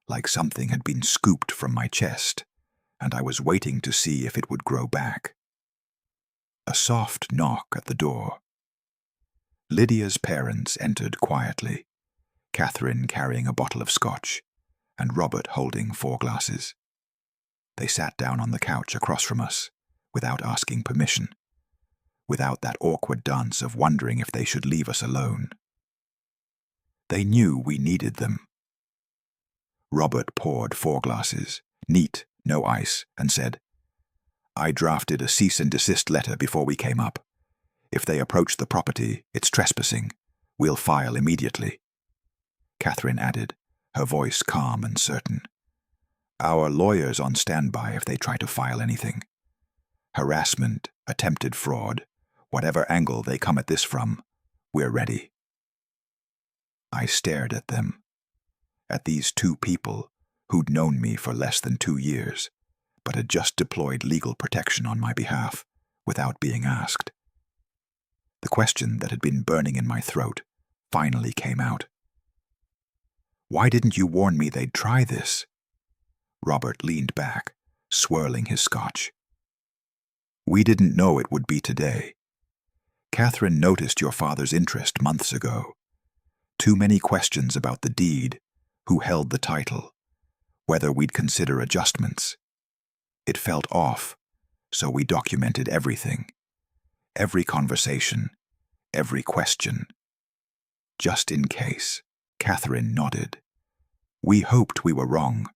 like something had been scooped from my chest, and I was waiting to see if it would grow back. A soft knock at the door. Lydia's parents entered quietly, Catherine carrying a bottle of scotch, and Robert holding 4 glasses. They sat down on the couch across from us, without asking permission, without that awkward dance of wondering if they should leave us alone. They knew we needed them. Robert poured 4 glasses, neat, no ice, and said, "I drafted a cease and desist letter before we came up. If they approach the property, it's trespassing. We'll file immediately." Catherine added, her voice calm and certain, "Our lawyer's on standby if they try to file anything. Harassment, attempted fraud, whatever angle they come at this from, we're ready." I stared at them, at these 2 people who'd known me for less than 2 years, but had just deployed legal protection on my behalf without being asked. The question that had been burning in my throat finally came out. "Why didn't you warn me they'd try this?" Robert leaned back, swirling his scotch. "We didn't know it would be today. Catherine noticed your father's interest months ago. Too many questions about the deed, who held the title, whether we'd consider adjustments. It felt off, so we documented everything. Every conversation, every question. Just in case." Catherine nodded. "We hoped we were wrong,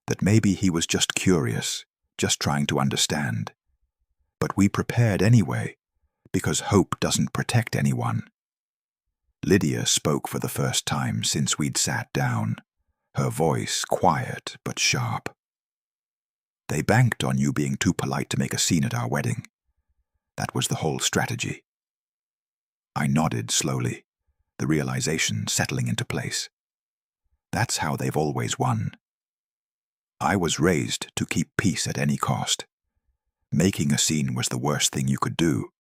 that maybe he was just curious, just trying to understand. But we prepared anyway, because hope doesn't protect anyone." Lydia spoke for the first time since we'd sat down, her voice quiet but sharp. "They banked on you being too polite to make a scene at our wedding. That was the whole strategy." I nodded slowly, the realization settling into place. That's how they've always won. I was raised to keep peace at any cost. Making a scene was the worst thing you could do.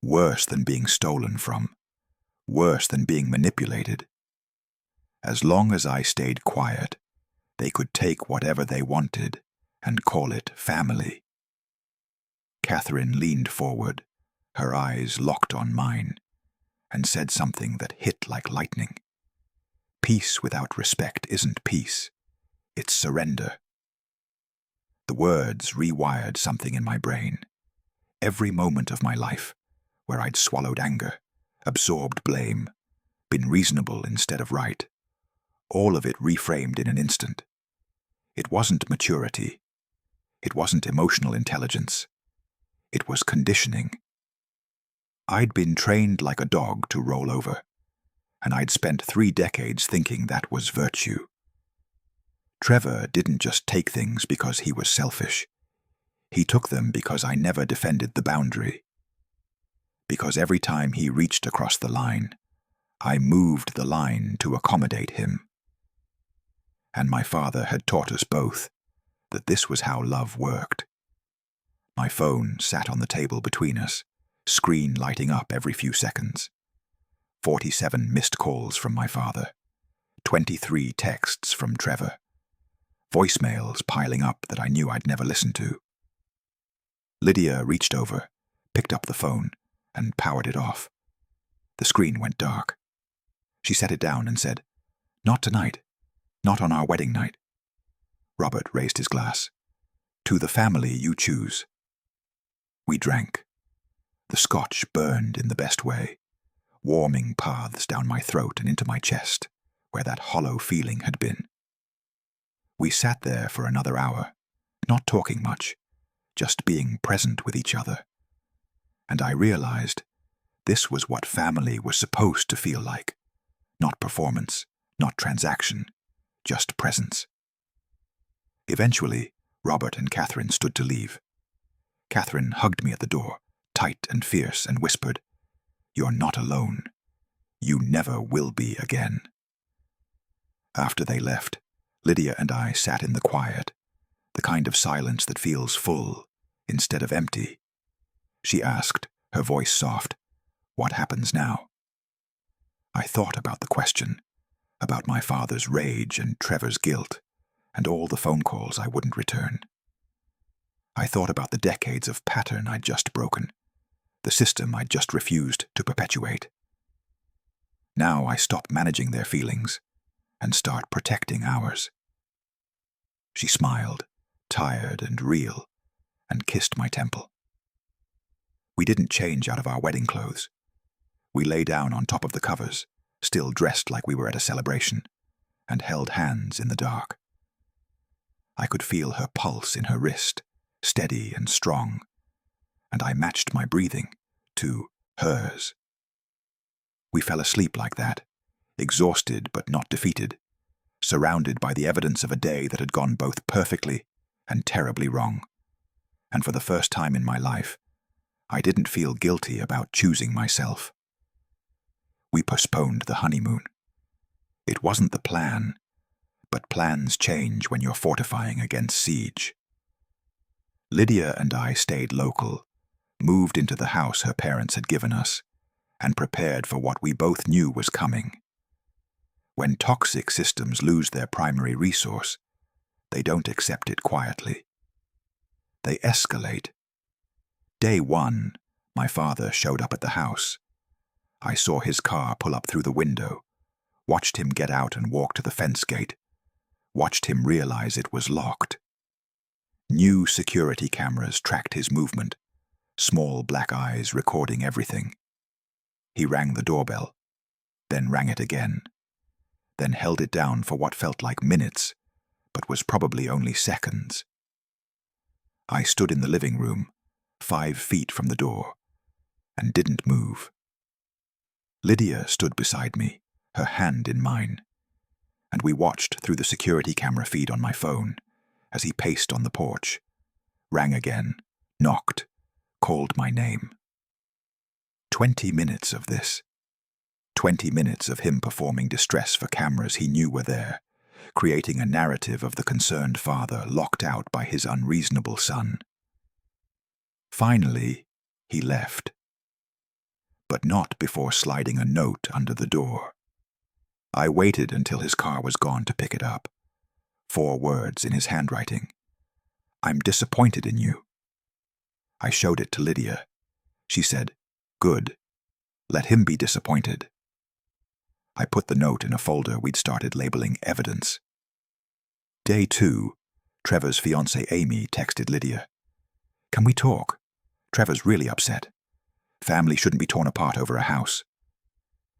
Worse than being stolen from. Worse than being manipulated. As long as I stayed quiet, they could take whatever they wanted and call it family. Catherine leaned forward, her eyes locked on mine, and said something that hit like lightning. "Peace without respect isn't peace. It's surrender." The words rewired something in my brain. Every moment of my life, where I'd swallowed anger, absorbed blame, been reasonable instead of right, all of it reframed in an instant. It wasn't maturity. It wasn't emotional intelligence. It was conditioning. I'd been trained like a dog to roll over, and I'd spent 3 decades thinking that was virtue. Trevor didn't just take things because he was selfish. He took them because I never defended the boundary. Because every time he reached across the line, I moved the line to accommodate him. And my father had taught us both that this was how love worked. My phone sat on the table between us, screen lighting up every few seconds. 47 missed calls from my father. 23 texts from Trevor. Voicemails piling up that I knew I'd never listen to. Lydia reached over, picked up the phone, and powered it off. The screen went dark. She set it down and said, "Not tonight. Not on our wedding night." Robert raised his glass. "To the family you choose." We drank. The scotch burned in the best way, warming paths down my throat and into my chest, where that hollow feeling had been. We sat there for another hour, not talking much, just being present with each other. And I realized this was what family was supposed to feel like. Not performance, not transaction, just presence. Eventually, Robert and Catherine stood to leave. Catherine hugged me at the door, tight and fierce, and whispered, "You're not alone. You never will be again." After they left, Lydia and I sat in the quiet, the kind of silence that feels full instead of empty. She asked, her voice soft, "What happens now?" I thought about the question, about my father's rage and Trevor's guilt, and all the phone calls I wouldn't return. I thought about the decades of pattern I'd just broken, the system I'd just refused to perpetuate. Now I stop managing their feelings and start protecting ours. She smiled, tired and real, and kissed my temple. We didn't change out of our wedding clothes. We lay down on top of the covers, still dressed like we were at a celebration, and held hands in the dark. I could feel her pulse in her wrist, steady and strong, and I matched my breathing to hers. We fell asleep like that, exhausted but not defeated, surrounded by the evidence of a day that had gone both perfectly and terribly wrong. And for the first time in my life, I didn't feel guilty about choosing myself. We postponed the honeymoon. It wasn't the plan, but plans change when you're fortifying against siege. Lydia and I stayed local, moved into the house her parents had given us, and prepared for what we both knew was coming. When toxic systems lose their primary resource, they don't accept it quietly. They escalate. Day 1, my father showed up at the house. I saw his car pull up through the window, watched him get out and walk to the fence gate, watched him realize it was locked. New security cameras tracked his movement, small black eyes recording everything. He rang the doorbell, then rang it again, then held it down for what felt like minutes, but was probably only seconds. I stood in the living room, 5 feet from the door, and didn't move. Lydia stood beside me, her hand in mine, and we watched through the security camera feed on my phone as he paced on the porch, rang again, knocked, called my name. 20 minutes of this. 20 minutes of him performing distress for cameras he knew were there, creating a narrative of the concerned father locked out by his unreasonable son. Finally, he left. But not before sliding a note under the door. I waited until his car was gone to pick it up. 4 words in his handwriting. "I'm disappointed in you." I showed it to Lydia. She said, "Good. Let him be disappointed." I put the note in a folder we'd started labeling evidence. Day 2, Trevor's fiancée Amy texted Lydia. "Can we talk? Trevor's really upset. Family shouldn't be torn apart over a house."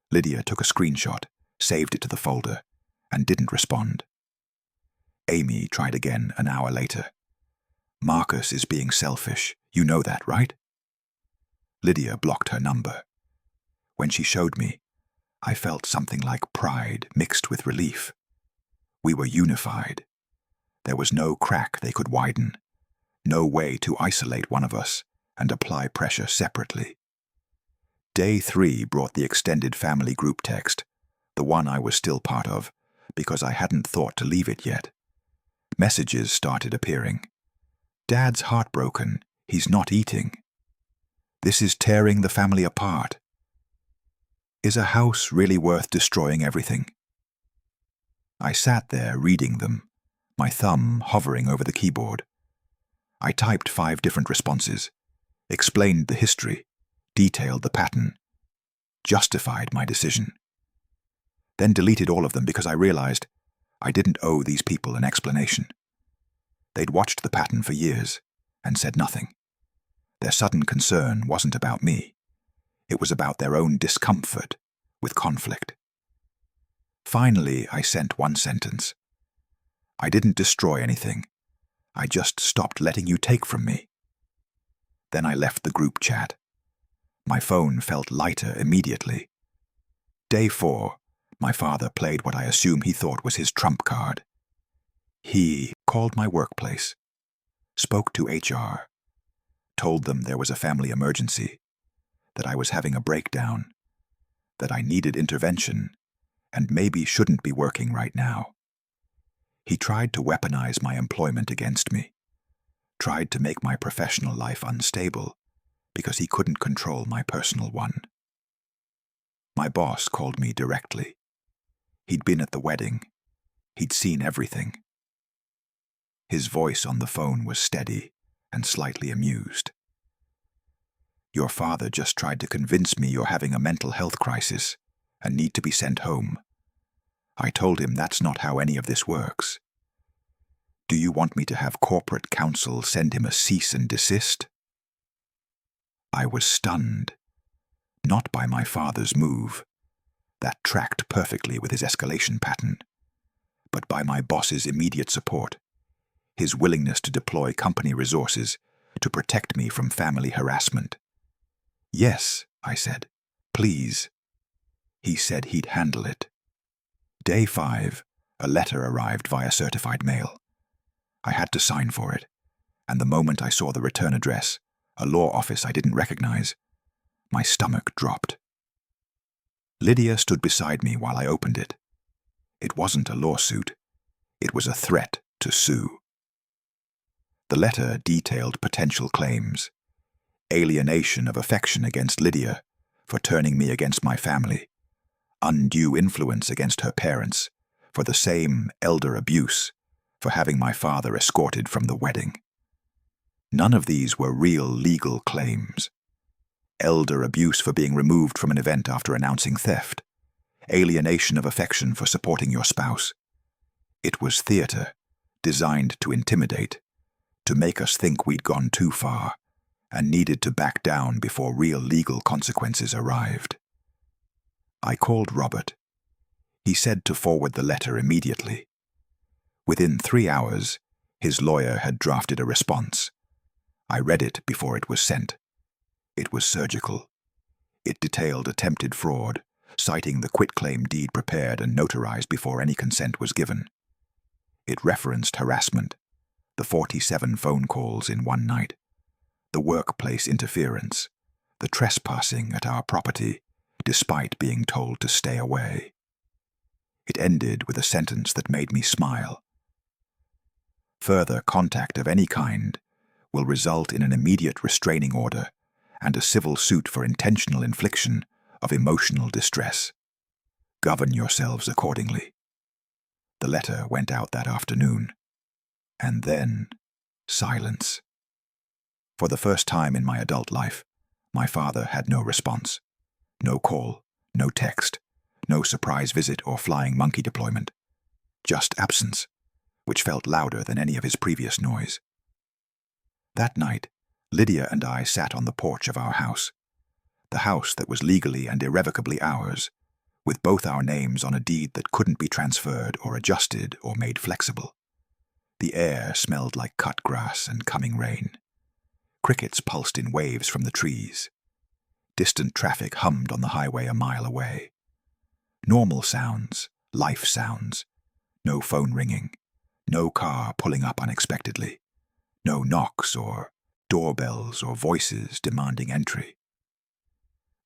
Lydia took a screenshot, saved it to the folder, and didn't respond. Amy tried again an hour later. "Marcus is being selfish. You know that, right?" Lydia blocked her number. When she showed me, I felt something like pride mixed with relief. We were unified. There was no crack they could widen, no way to isolate one of us and apply pressure separately. Day 3 brought the extended family group text, the one I was still part of, because I hadn't thought to leave it yet. Messages started appearing. "Dad's heartbroken. He's not eating. This is tearing the family apart. Is a house really worth destroying everything?" I sat there reading them, my thumb hovering over the keyboard. I typed 5 different responses, explained the history, detailed the pattern, justified my decision. Then deleted all of them because I realized I didn't owe these people an explanation. They'd watched the pattern for years and said nothing. Their sudden concern wasn't about me. It was about their own discomfort with conflict. Finally, I sent one sentence. "I didn't destroy anything. I just stopped letting you take from me." Then I left the group chat. My phone felt lighter immediately. Day 4, my father played what I assume he thought was his trump card. He called my workplace, spoke to HR, told them there was a family emergency, that I was having a breakdown, that I needed intervention, and maybe shouldn't be working right now. He tried to weaponize my employment against me, tried to make my professional life unstable because he couldn't control my personal one. My boss called me directly. He'd been at the wedding. He'd seen everything. His voice on the phone was steady and slightly amused. "Your father just tried to convince me you're having a mental health crisis, and need to be sent home. I told him that's not how any of this works. Do you want me to have corporate counsel send him a cease and desist? I was stunned, not by my father's move, that tracked perfectly with his escalation pattern, but by my boss's immediate support, his willingness to deploy company resources to protect me from family harassment. Yes, I said, please. He said he'd handle it. Day 5, a letter arrived via certified mail. I had to sign for it, and the moment I saw the return address, a law office I didn't recognize, my stomach dropped. Lydia stood beside me while I opened it. It wasn't a lawsuit. It was a threat to sue. The letter detailed potential claims: alienation of affection against Lydia for turning me against my family, undue influence against her parents for the same elder abuse for having my father escorted from the wedding. None of these were real legal claims. Elder abuse for being removed from an event after announcing theft, alienation of affection for supporting your spouse. It was theater, designed to intimidate, to make us think we'd gone too far and needed to back down before real legal consequences arrived. I called Robert. He said to forward the letter immediately. Within 3 hours, his lawyer had drafted a response. I read it before it was sent. It was surgical. It detailed attempted fraud, citing the quitclaim deed prepared and notarized before any consent was given. It referenced harassment, the 47 phone calls in one night, the workplace interference, the trespassing at our property, despite being told to stay away. It ended with a sentence that made me smile. Further contact of any kind will result in an immediate restraining order and a civil suit for intentional infliction of emotional distress. Govern yourselves accordingly. The letter went out that afternoon. And then, silence. For the first time in my adult life, my father had no response. No call, no text, no surprise visit or flying monkey deployment. Just absence, which felt louder than any of his previous noise. That night, Lydia and I sat on the porch of our house, the house that was legally and irrevocably ours, with both our names on a deed that couldn't be transferred or adjusted or made flexible. The air smelled like cut grass and coming rain. Crickets pulsed in waves from the trees. Distant traffic hummed on the highway a mile away. Normal sounds, life sounds. No phone ringing, no car pulling up unexpectedly, no knocks or doorbells or voices demanding entry.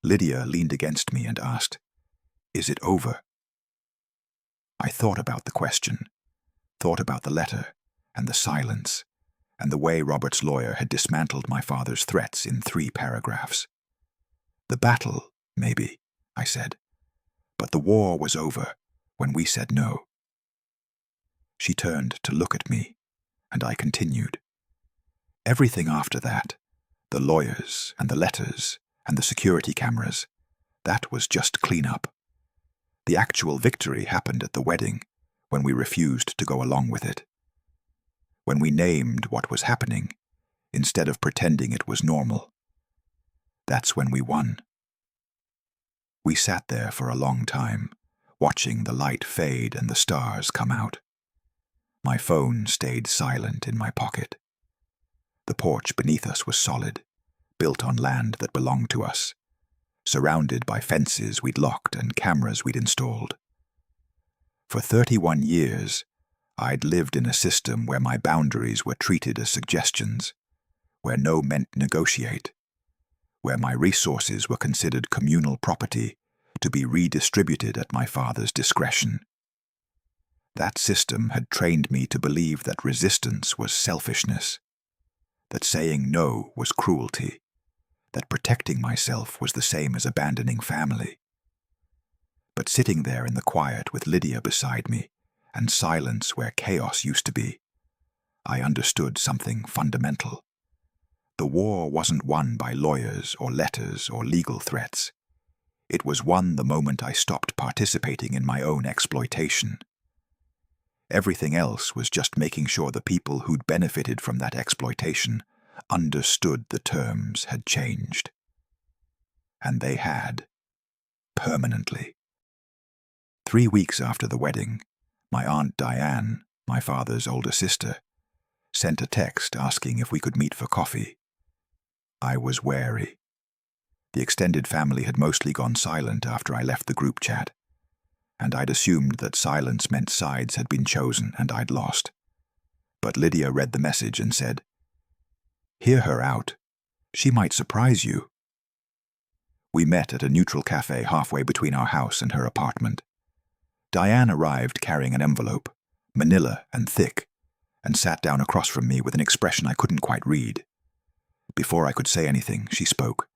Lydia leaned against me and asked, "Is it over?" I thought about the question, thought about the letter and the silence, and the way Robert's lawyer had dismantled my father's threats in 3 paragraphs. The battle, maybe, I said, but the war was over when we said no. She turned to look at me, and I continued. Everything after that, the lawyers and the letters and the security cameras, that was just cleanup. The actual victory happened at the wedding, when we refused to go along with it. When we named what was happening, instead of pretending it was normal. That's when we won. We sat there for a long time, watching the light fade and the stars come out. My phone stayed silent in my pocket. The porch beneath us was solid, built on land that belonged to us, surrounded by fences we'd locked and cameras we'd installed. For 31 years, I'd lived in a system where my boundaries were treated as suggestions, where no meant negotiate, where my resources were considered communal property to be redistributed at my father's discretion. That system had trained me to believe that resistance was selfishness, that saying no was cruelty, that protecting myself was the same as abandoning family. But sitting there in the quiet with Lydia beside me, and silence where chaos used to be, I understood something fundamental. The war wasn't won by lawyers or letters or legal threats. It was won the moment I stopped participating in my own exploitation. Everything else was just making sure the people who'd benefited from that exploitation understood the terms had changed. And they had. Permanently. 3 weeks after the wedding, my Aunt Diane, my father's older sister, sent a text asking if we could meet for coffee. I was wary. The extended family had mostly gone silent after I left the group chat, and I'd assumed that silence meant sides had been chosen and I'd lost. But Lydia read the message and said, "Hear her out. She might surprise you." We met at a neutral cafe halfway between our house and her apartment. Diane arrived carrying an envelope, manila and thick, and sat down across from me with an expression I couldn't quite read. Before I could say anything, she spoke.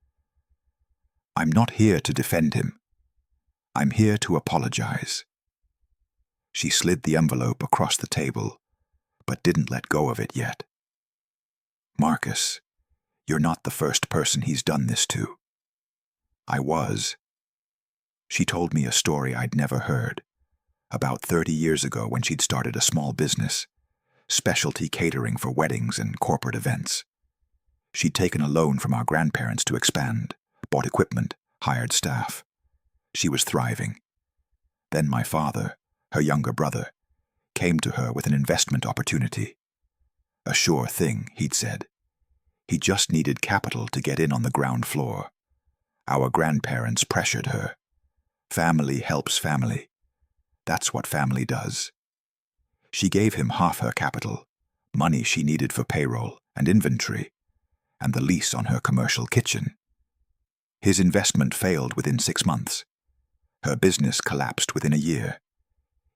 "I'm not here to defend him. I'm here to apologize." She slid the envelope across the table, but didn't let go of it yet. "Marcus, you're not the first person he's done this to." I was. She told me a story I'd never heard, about 30 years ago when she'd started a small business, specialty catering for weddings and corporate events. She'd taken a loan from our grandparents to expand, bought equipment, hired staff. She was thriving. Then my father, her younger brother, came to her with an investment opportunity. A sure thing, he'd said. He just needed capital to get in on the ground floor. Our grandparents pressured her. Family helps family. That's what family does. She gave him half her capital, money she needed for payroll and inventory, and the lease on her commercial kitchen. His investment failed within 6 months. Her business collapsed within a year.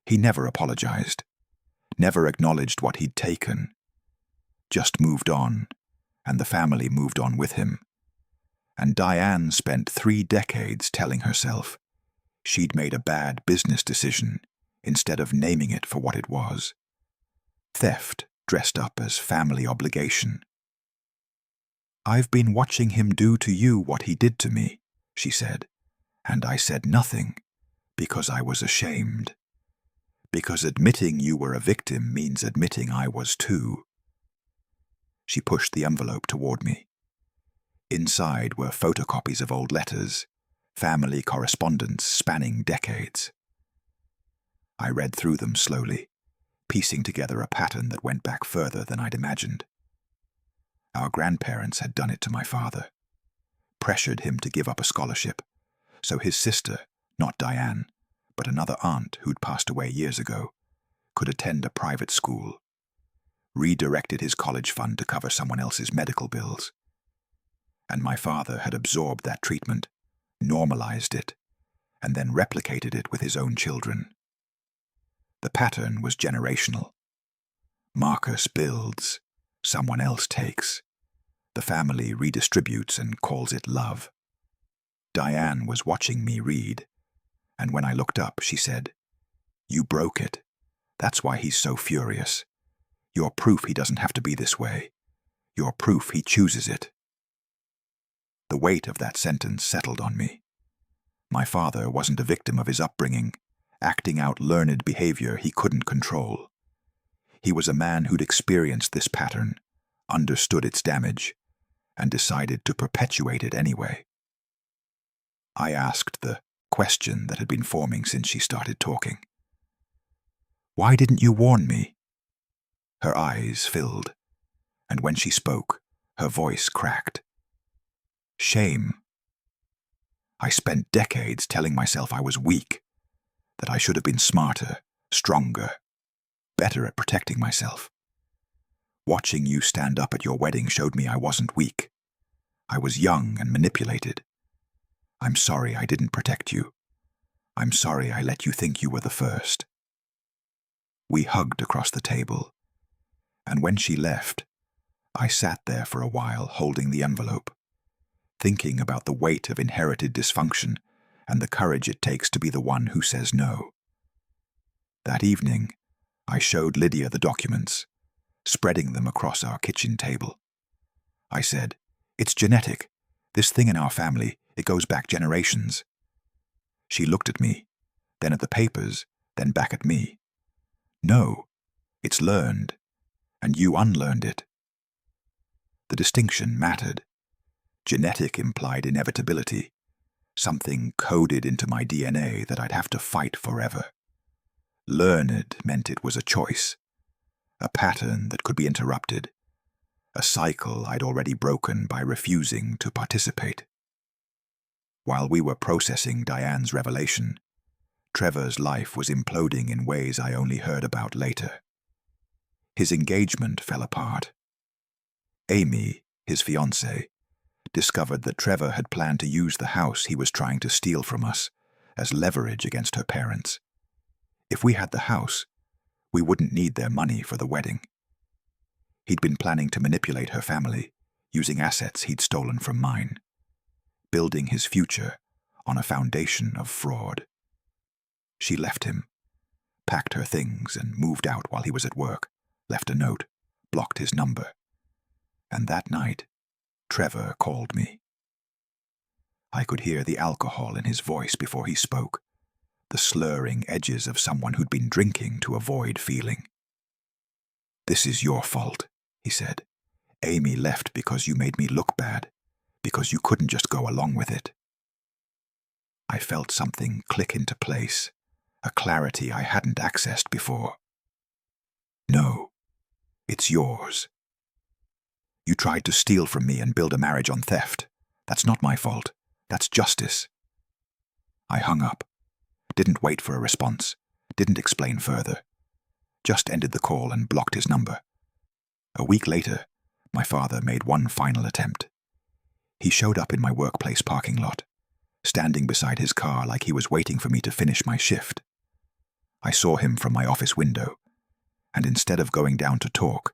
He never apologized, never acknowledged what he'd taken. Just moved on, and the family moved on with him. And Diane spent 3 decades telling herself she'd made a bad business decision instead of naming it for what it was. Theft dressed up as family obligation. "I've been watching him do to you what he did to me," she said, and I said nothing because I was ashamed. Because admitting you were a victim means admitting I was too. She pushed the envelope toward me. Inside were photocopies of old letters, family correspondence spanning decades. I read through them slowly, piecing together a pattern that went back further than I'd imagined. Our grandparents had done it to my father, pressured him to give up a scholarship, so his sister, not Diane, but another aunt who'd passed away years ago, could attend a private school, redirected his college fund to cover someone else's medical bills. And my father had absorbed that treatment, normalized it, and then replicated it with his own children. The pattern was generational. Marcus builds, someone else takes. The family redistributes and calls it love. Diane was watching me read, and when I looked up, she said, "You broke it. That's why he's so furious. You're proof he doesn't have to be this way. You're proof he chooses it." The weight of that sentence settled on me. My father wasn't a victim of his upbringing, acting out learned behavior he couldn't control. He was a man who'd experienced this pattern, understood its damage, and decided to perpetuate it anyway. I asked the question that had been forming since she started talking. "Why didn't you warn me?" Her eyes filled, and when she spoke, her voice cracked. "Shame. I spent decades telling myself I was weak, that I should have been smarter, stronger, better at protecting myself. Watching you stand up at your wedding showed me I wasn't weak. I was young and manipulated. I'm sorry I didn't protect you. I'm sorry I let you think you were the first." We hugged across the table, and when she left, I sat there for a while holding the envelope, thinking about the weight of inherited dysfunction and the courage it takes to be the one who says no. That evening, I showed Lydia the documents, spreading them across our kitchen table. I said, "It's genetic. This thing in our family, it goes back generations. She looked at me, then at the papers, then back at me. No, it's learned, and you unlearned it. The distinction mattered. Genetic implied inevitability, something coded into my DNA that I'd have to fight forever. Learned meant it was a choice, a pattern that could be interrupted, a cycle I'd already broken by refusing to participate. While we were processing Diane's revelation, Trevor's life was imploding in ways I only heard about later. His engagement fell apart. Amy, his fiancée, discovered that Trevor had planned to use the house he was trying to steal from us as leverage against her parents. If we had the house, we wouldn't need their money for the wedding. He'd been planning to manipulate her family, using assets he'd stolen from mine, building his future on a foundation of fraud. She left him, packed her things and moved out while he was at work, left a note, blocked his number. And that night, Trevor called me. I could hear the alcohol in his voice before he spoke, the slurring edges of someone who'd been drinking to avoid feeling. "This is your fault," he said. "Amy left because you made me look bad, because you couldn't just go along with it." I felt something click into place, a clarity I hadn't accessed before. "No, it's yours. You tried to steal from me and build a marriage on theft. That's not my fault. That's justice." I hung up, didn't wait for a response, didn't explain further, just ended the call and blocked his number. A week later, my father made one final attempt. He showed up in my workplace parking lot, standing beside his car like he was waiting for me to finish my shift. I saw him from my office window, and instead of going down to talk,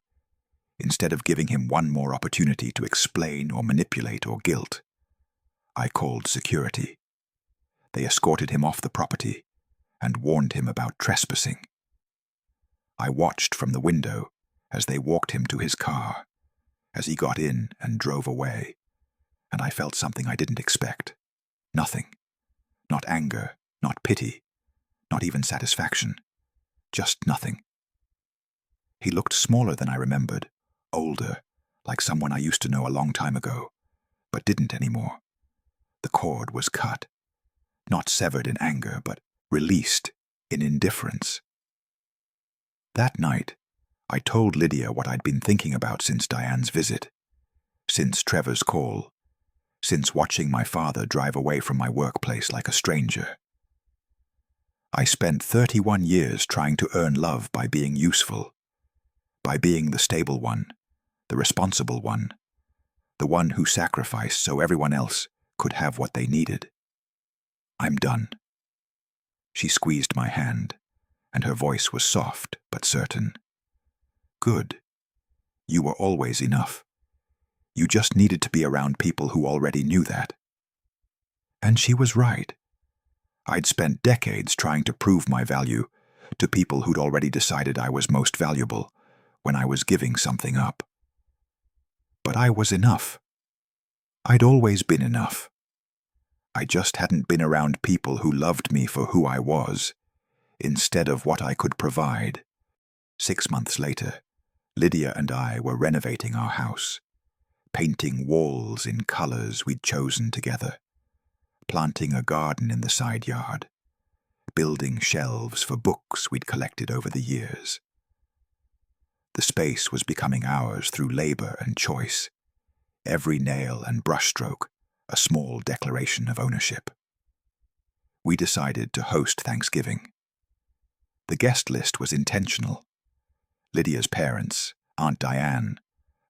instead of giving him one more opportunity to explain or manipulate or guilt, I called security. They escorted him off the property and warned him about trespassing. I watched from the window as they walked him to his car, as he got in and drove away, and I felt something I didn't expect. Nothing. Not anger, not pity, not even satisfaction. Just nothing. He looked smaller than I remembered, older, like someone I used to know a long time ago, but didn't anymore. The cord was cut. Not severed in anger, but released in indifference. That night, I told Lydia what I'd been thinking about since Diane's visit, since Trevor's call, since watching my father drive away from my workplace like a stranger. I spent 31 years trying to earn love by being useful, by being the stable one, the responsible one, the one who sacrificed so everyone else could have what they needed. I'm done. She squeezed my hand, and her voice was soft but certain. Good. You were always enough. You just needed to be around people who already knew that. And she was right. I'd spent decades trying to prove my value to people who'd already decided I was most valuable when I was giving something up. But I was enough. I'd always been enough. I just hadn't been around people who loved me for who I was, instead of what I could provide. 6 months later, Lydia and I were renovating our house, painting walls in colors we'd chosen together, planting a garden in the side yard, building shelves for books we'd collected over the years. The space was becoming ours through labor and choice, every nail and brushstroke a small declaration of ownership. We decided to host Thanksgiving. The guest list was intentional. Lydia's parents, Aunt Diane,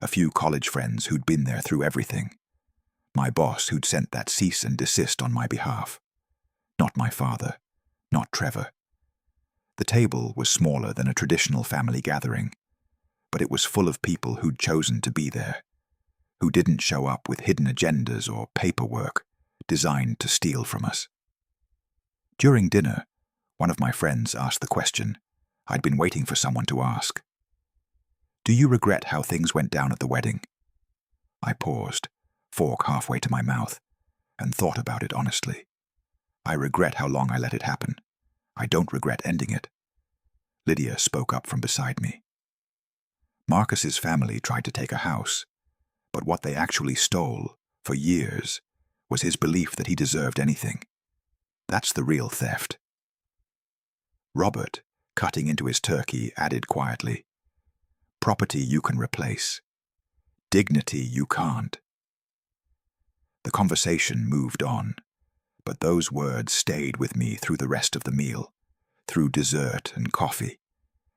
a few college friends who'd been there through everything, my boss who'd sent that cease and desist on my behalf. Not my father, not Trevor. The table was smaller than a traditional family gathering, but it was full of people who'd chosen to be there, who didn't show up with hidden agendas or paperwork designed to steal from us. During dinner, one of my friends asked the question I'd been waiting for someone to ask. "Do you regret how things went down at the wedding?" I paused, fork halfway to my mouth, and thought about it honestly. I regret how long I let it happen. I don't regret ending it. Lydia spoke up from beside me. Marcus's family tried to take a house, but what they actually stole, for years, was his belief that he deserved anything. That's the real theft. Robert, cutting into his turkey, added quietly, "Property you can replace. Dignity you can't." The conversation moved on, but those words stayed with me through the rest of the meal, through dessert and coffee,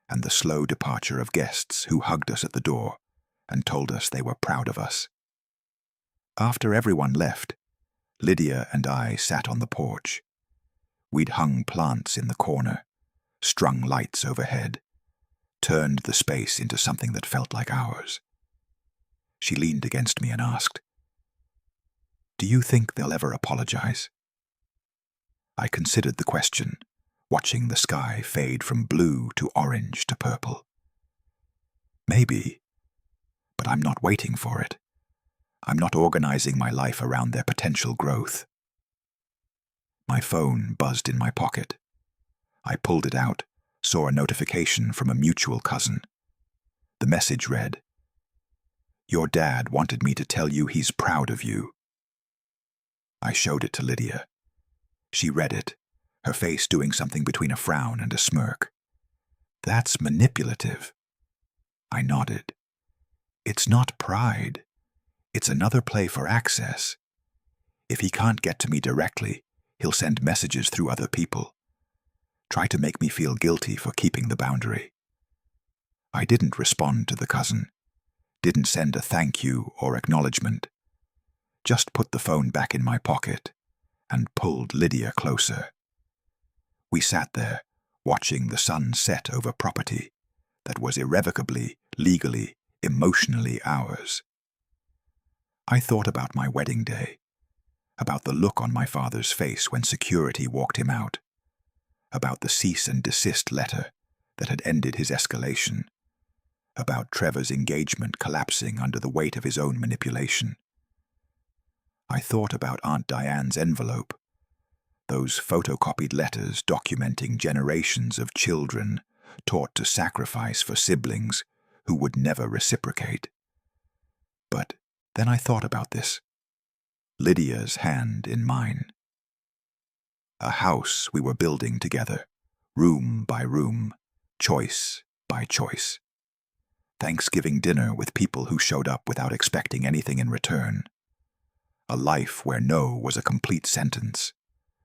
and the slow departure of guests who hugged us at the door and told us they were proud of us. After everyone left, Lydia and I sat on the porch. We'd hung plants in the corner, strung lights overhead, turned the space into something that felt like ours. She leaned against me and asked, "Do you think they'll ever apologize?" I considered the question, watching the sky fade from blue to orange to purple. Maybe, but I'm not waiting for it. I'm not organizing my life around their potential growth. My phone buzzed in my pocket. I pulled it out, saw a notification from a mutual cousin. The message read, "Your dad wanted me to tell you he's proud of you." I showed it to Lydia. She read it, her face doing something between a frown and a smirk. "That's manipulative." I nodded. "It's not pride. It's another play for access. If he can't get to me directly, he'll send messages through other people. Try to make me feel guilty for keeping the boundary." I didn't respond to the cousin, didn't send a thank you or acknowledgement. Just put the phone back in my pocket and pulled Lydia closer. We sat there, watching the sun set over property that was irrevocably, legally, emotionally ours. I thought about my wedding day, about the look on my father's face when security walked him out, about the cease and desist letter that had ended his escalation, about Trevor's engagement collapsing under the weight of his own manipulation. I thought about Aunt Diane's envelope, those photocopied letters documenting generations of children taught to sacrifice for siblings who would never reciprocate. But then I thought about this. Lydia's hand in mine. A house we were building together, room by room, choice by choice. Thanksgiving dinner with people who showed up without expecting anything in return. A life where no was a complete sentence,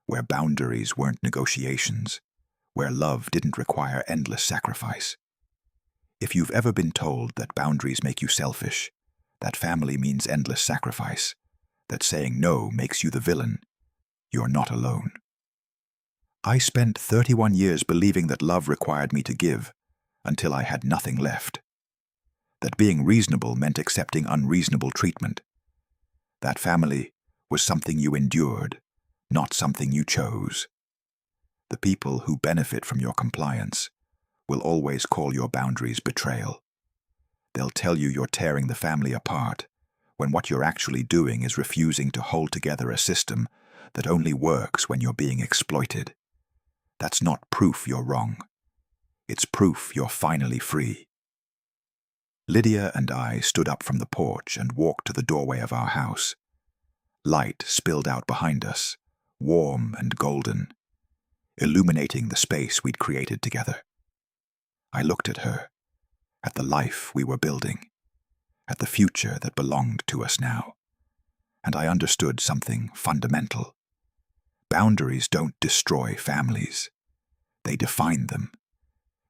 where boundaries weren't negotiations, where love didn't require endless sacrifice. If you've ever been told that boundaries make you selfish, that family means endless sacrifice, that saying no makes you the villain, you're not alone. I spent 31 years believing that love required me to give until I had nothing left. That being reasonable meant accepting unreasonable treatment. That family was something you endured, not something you chose. The people who benefit from your compliance will always call your boundaries betrayal. They'll tell you you're tearing the family apart, when what you're actually doing is refusing to hold together a system that only works when you're being exploited. That's not proof you're wrong. It's proof you're finally free. Lydia and I stood up from the porch and walked to the doorway of our house. Light spilled out behind us, warm and golden, illuminating the space we'd created together. I looked at her, at the life we were building, at the future that belonged to us now, and I understood something fundamental. Boundaries don't destroy families. They define them.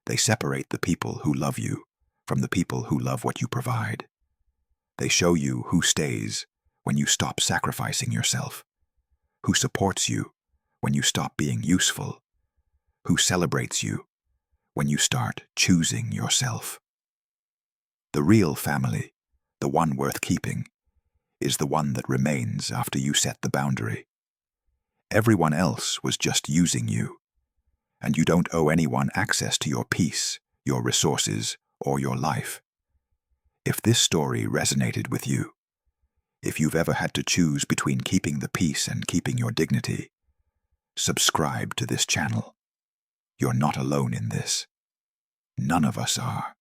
They separate the people who love you from the people who love what you provide. They show you who stays when you stop sacrificing yourself, who supports you when you stop being useful, who celebrates you when you start choosing yourself. The real family, the one worth keeping, is the one that remains after you set the boundary. Everyone else was just using you, and you don't owe anyone access to your peace, your resources, or your life. If this story resonated with you, if you've ever had to choose between keeping the peace and keeping your dignity, subscribe to this channel. You're not alone in this. None of us are.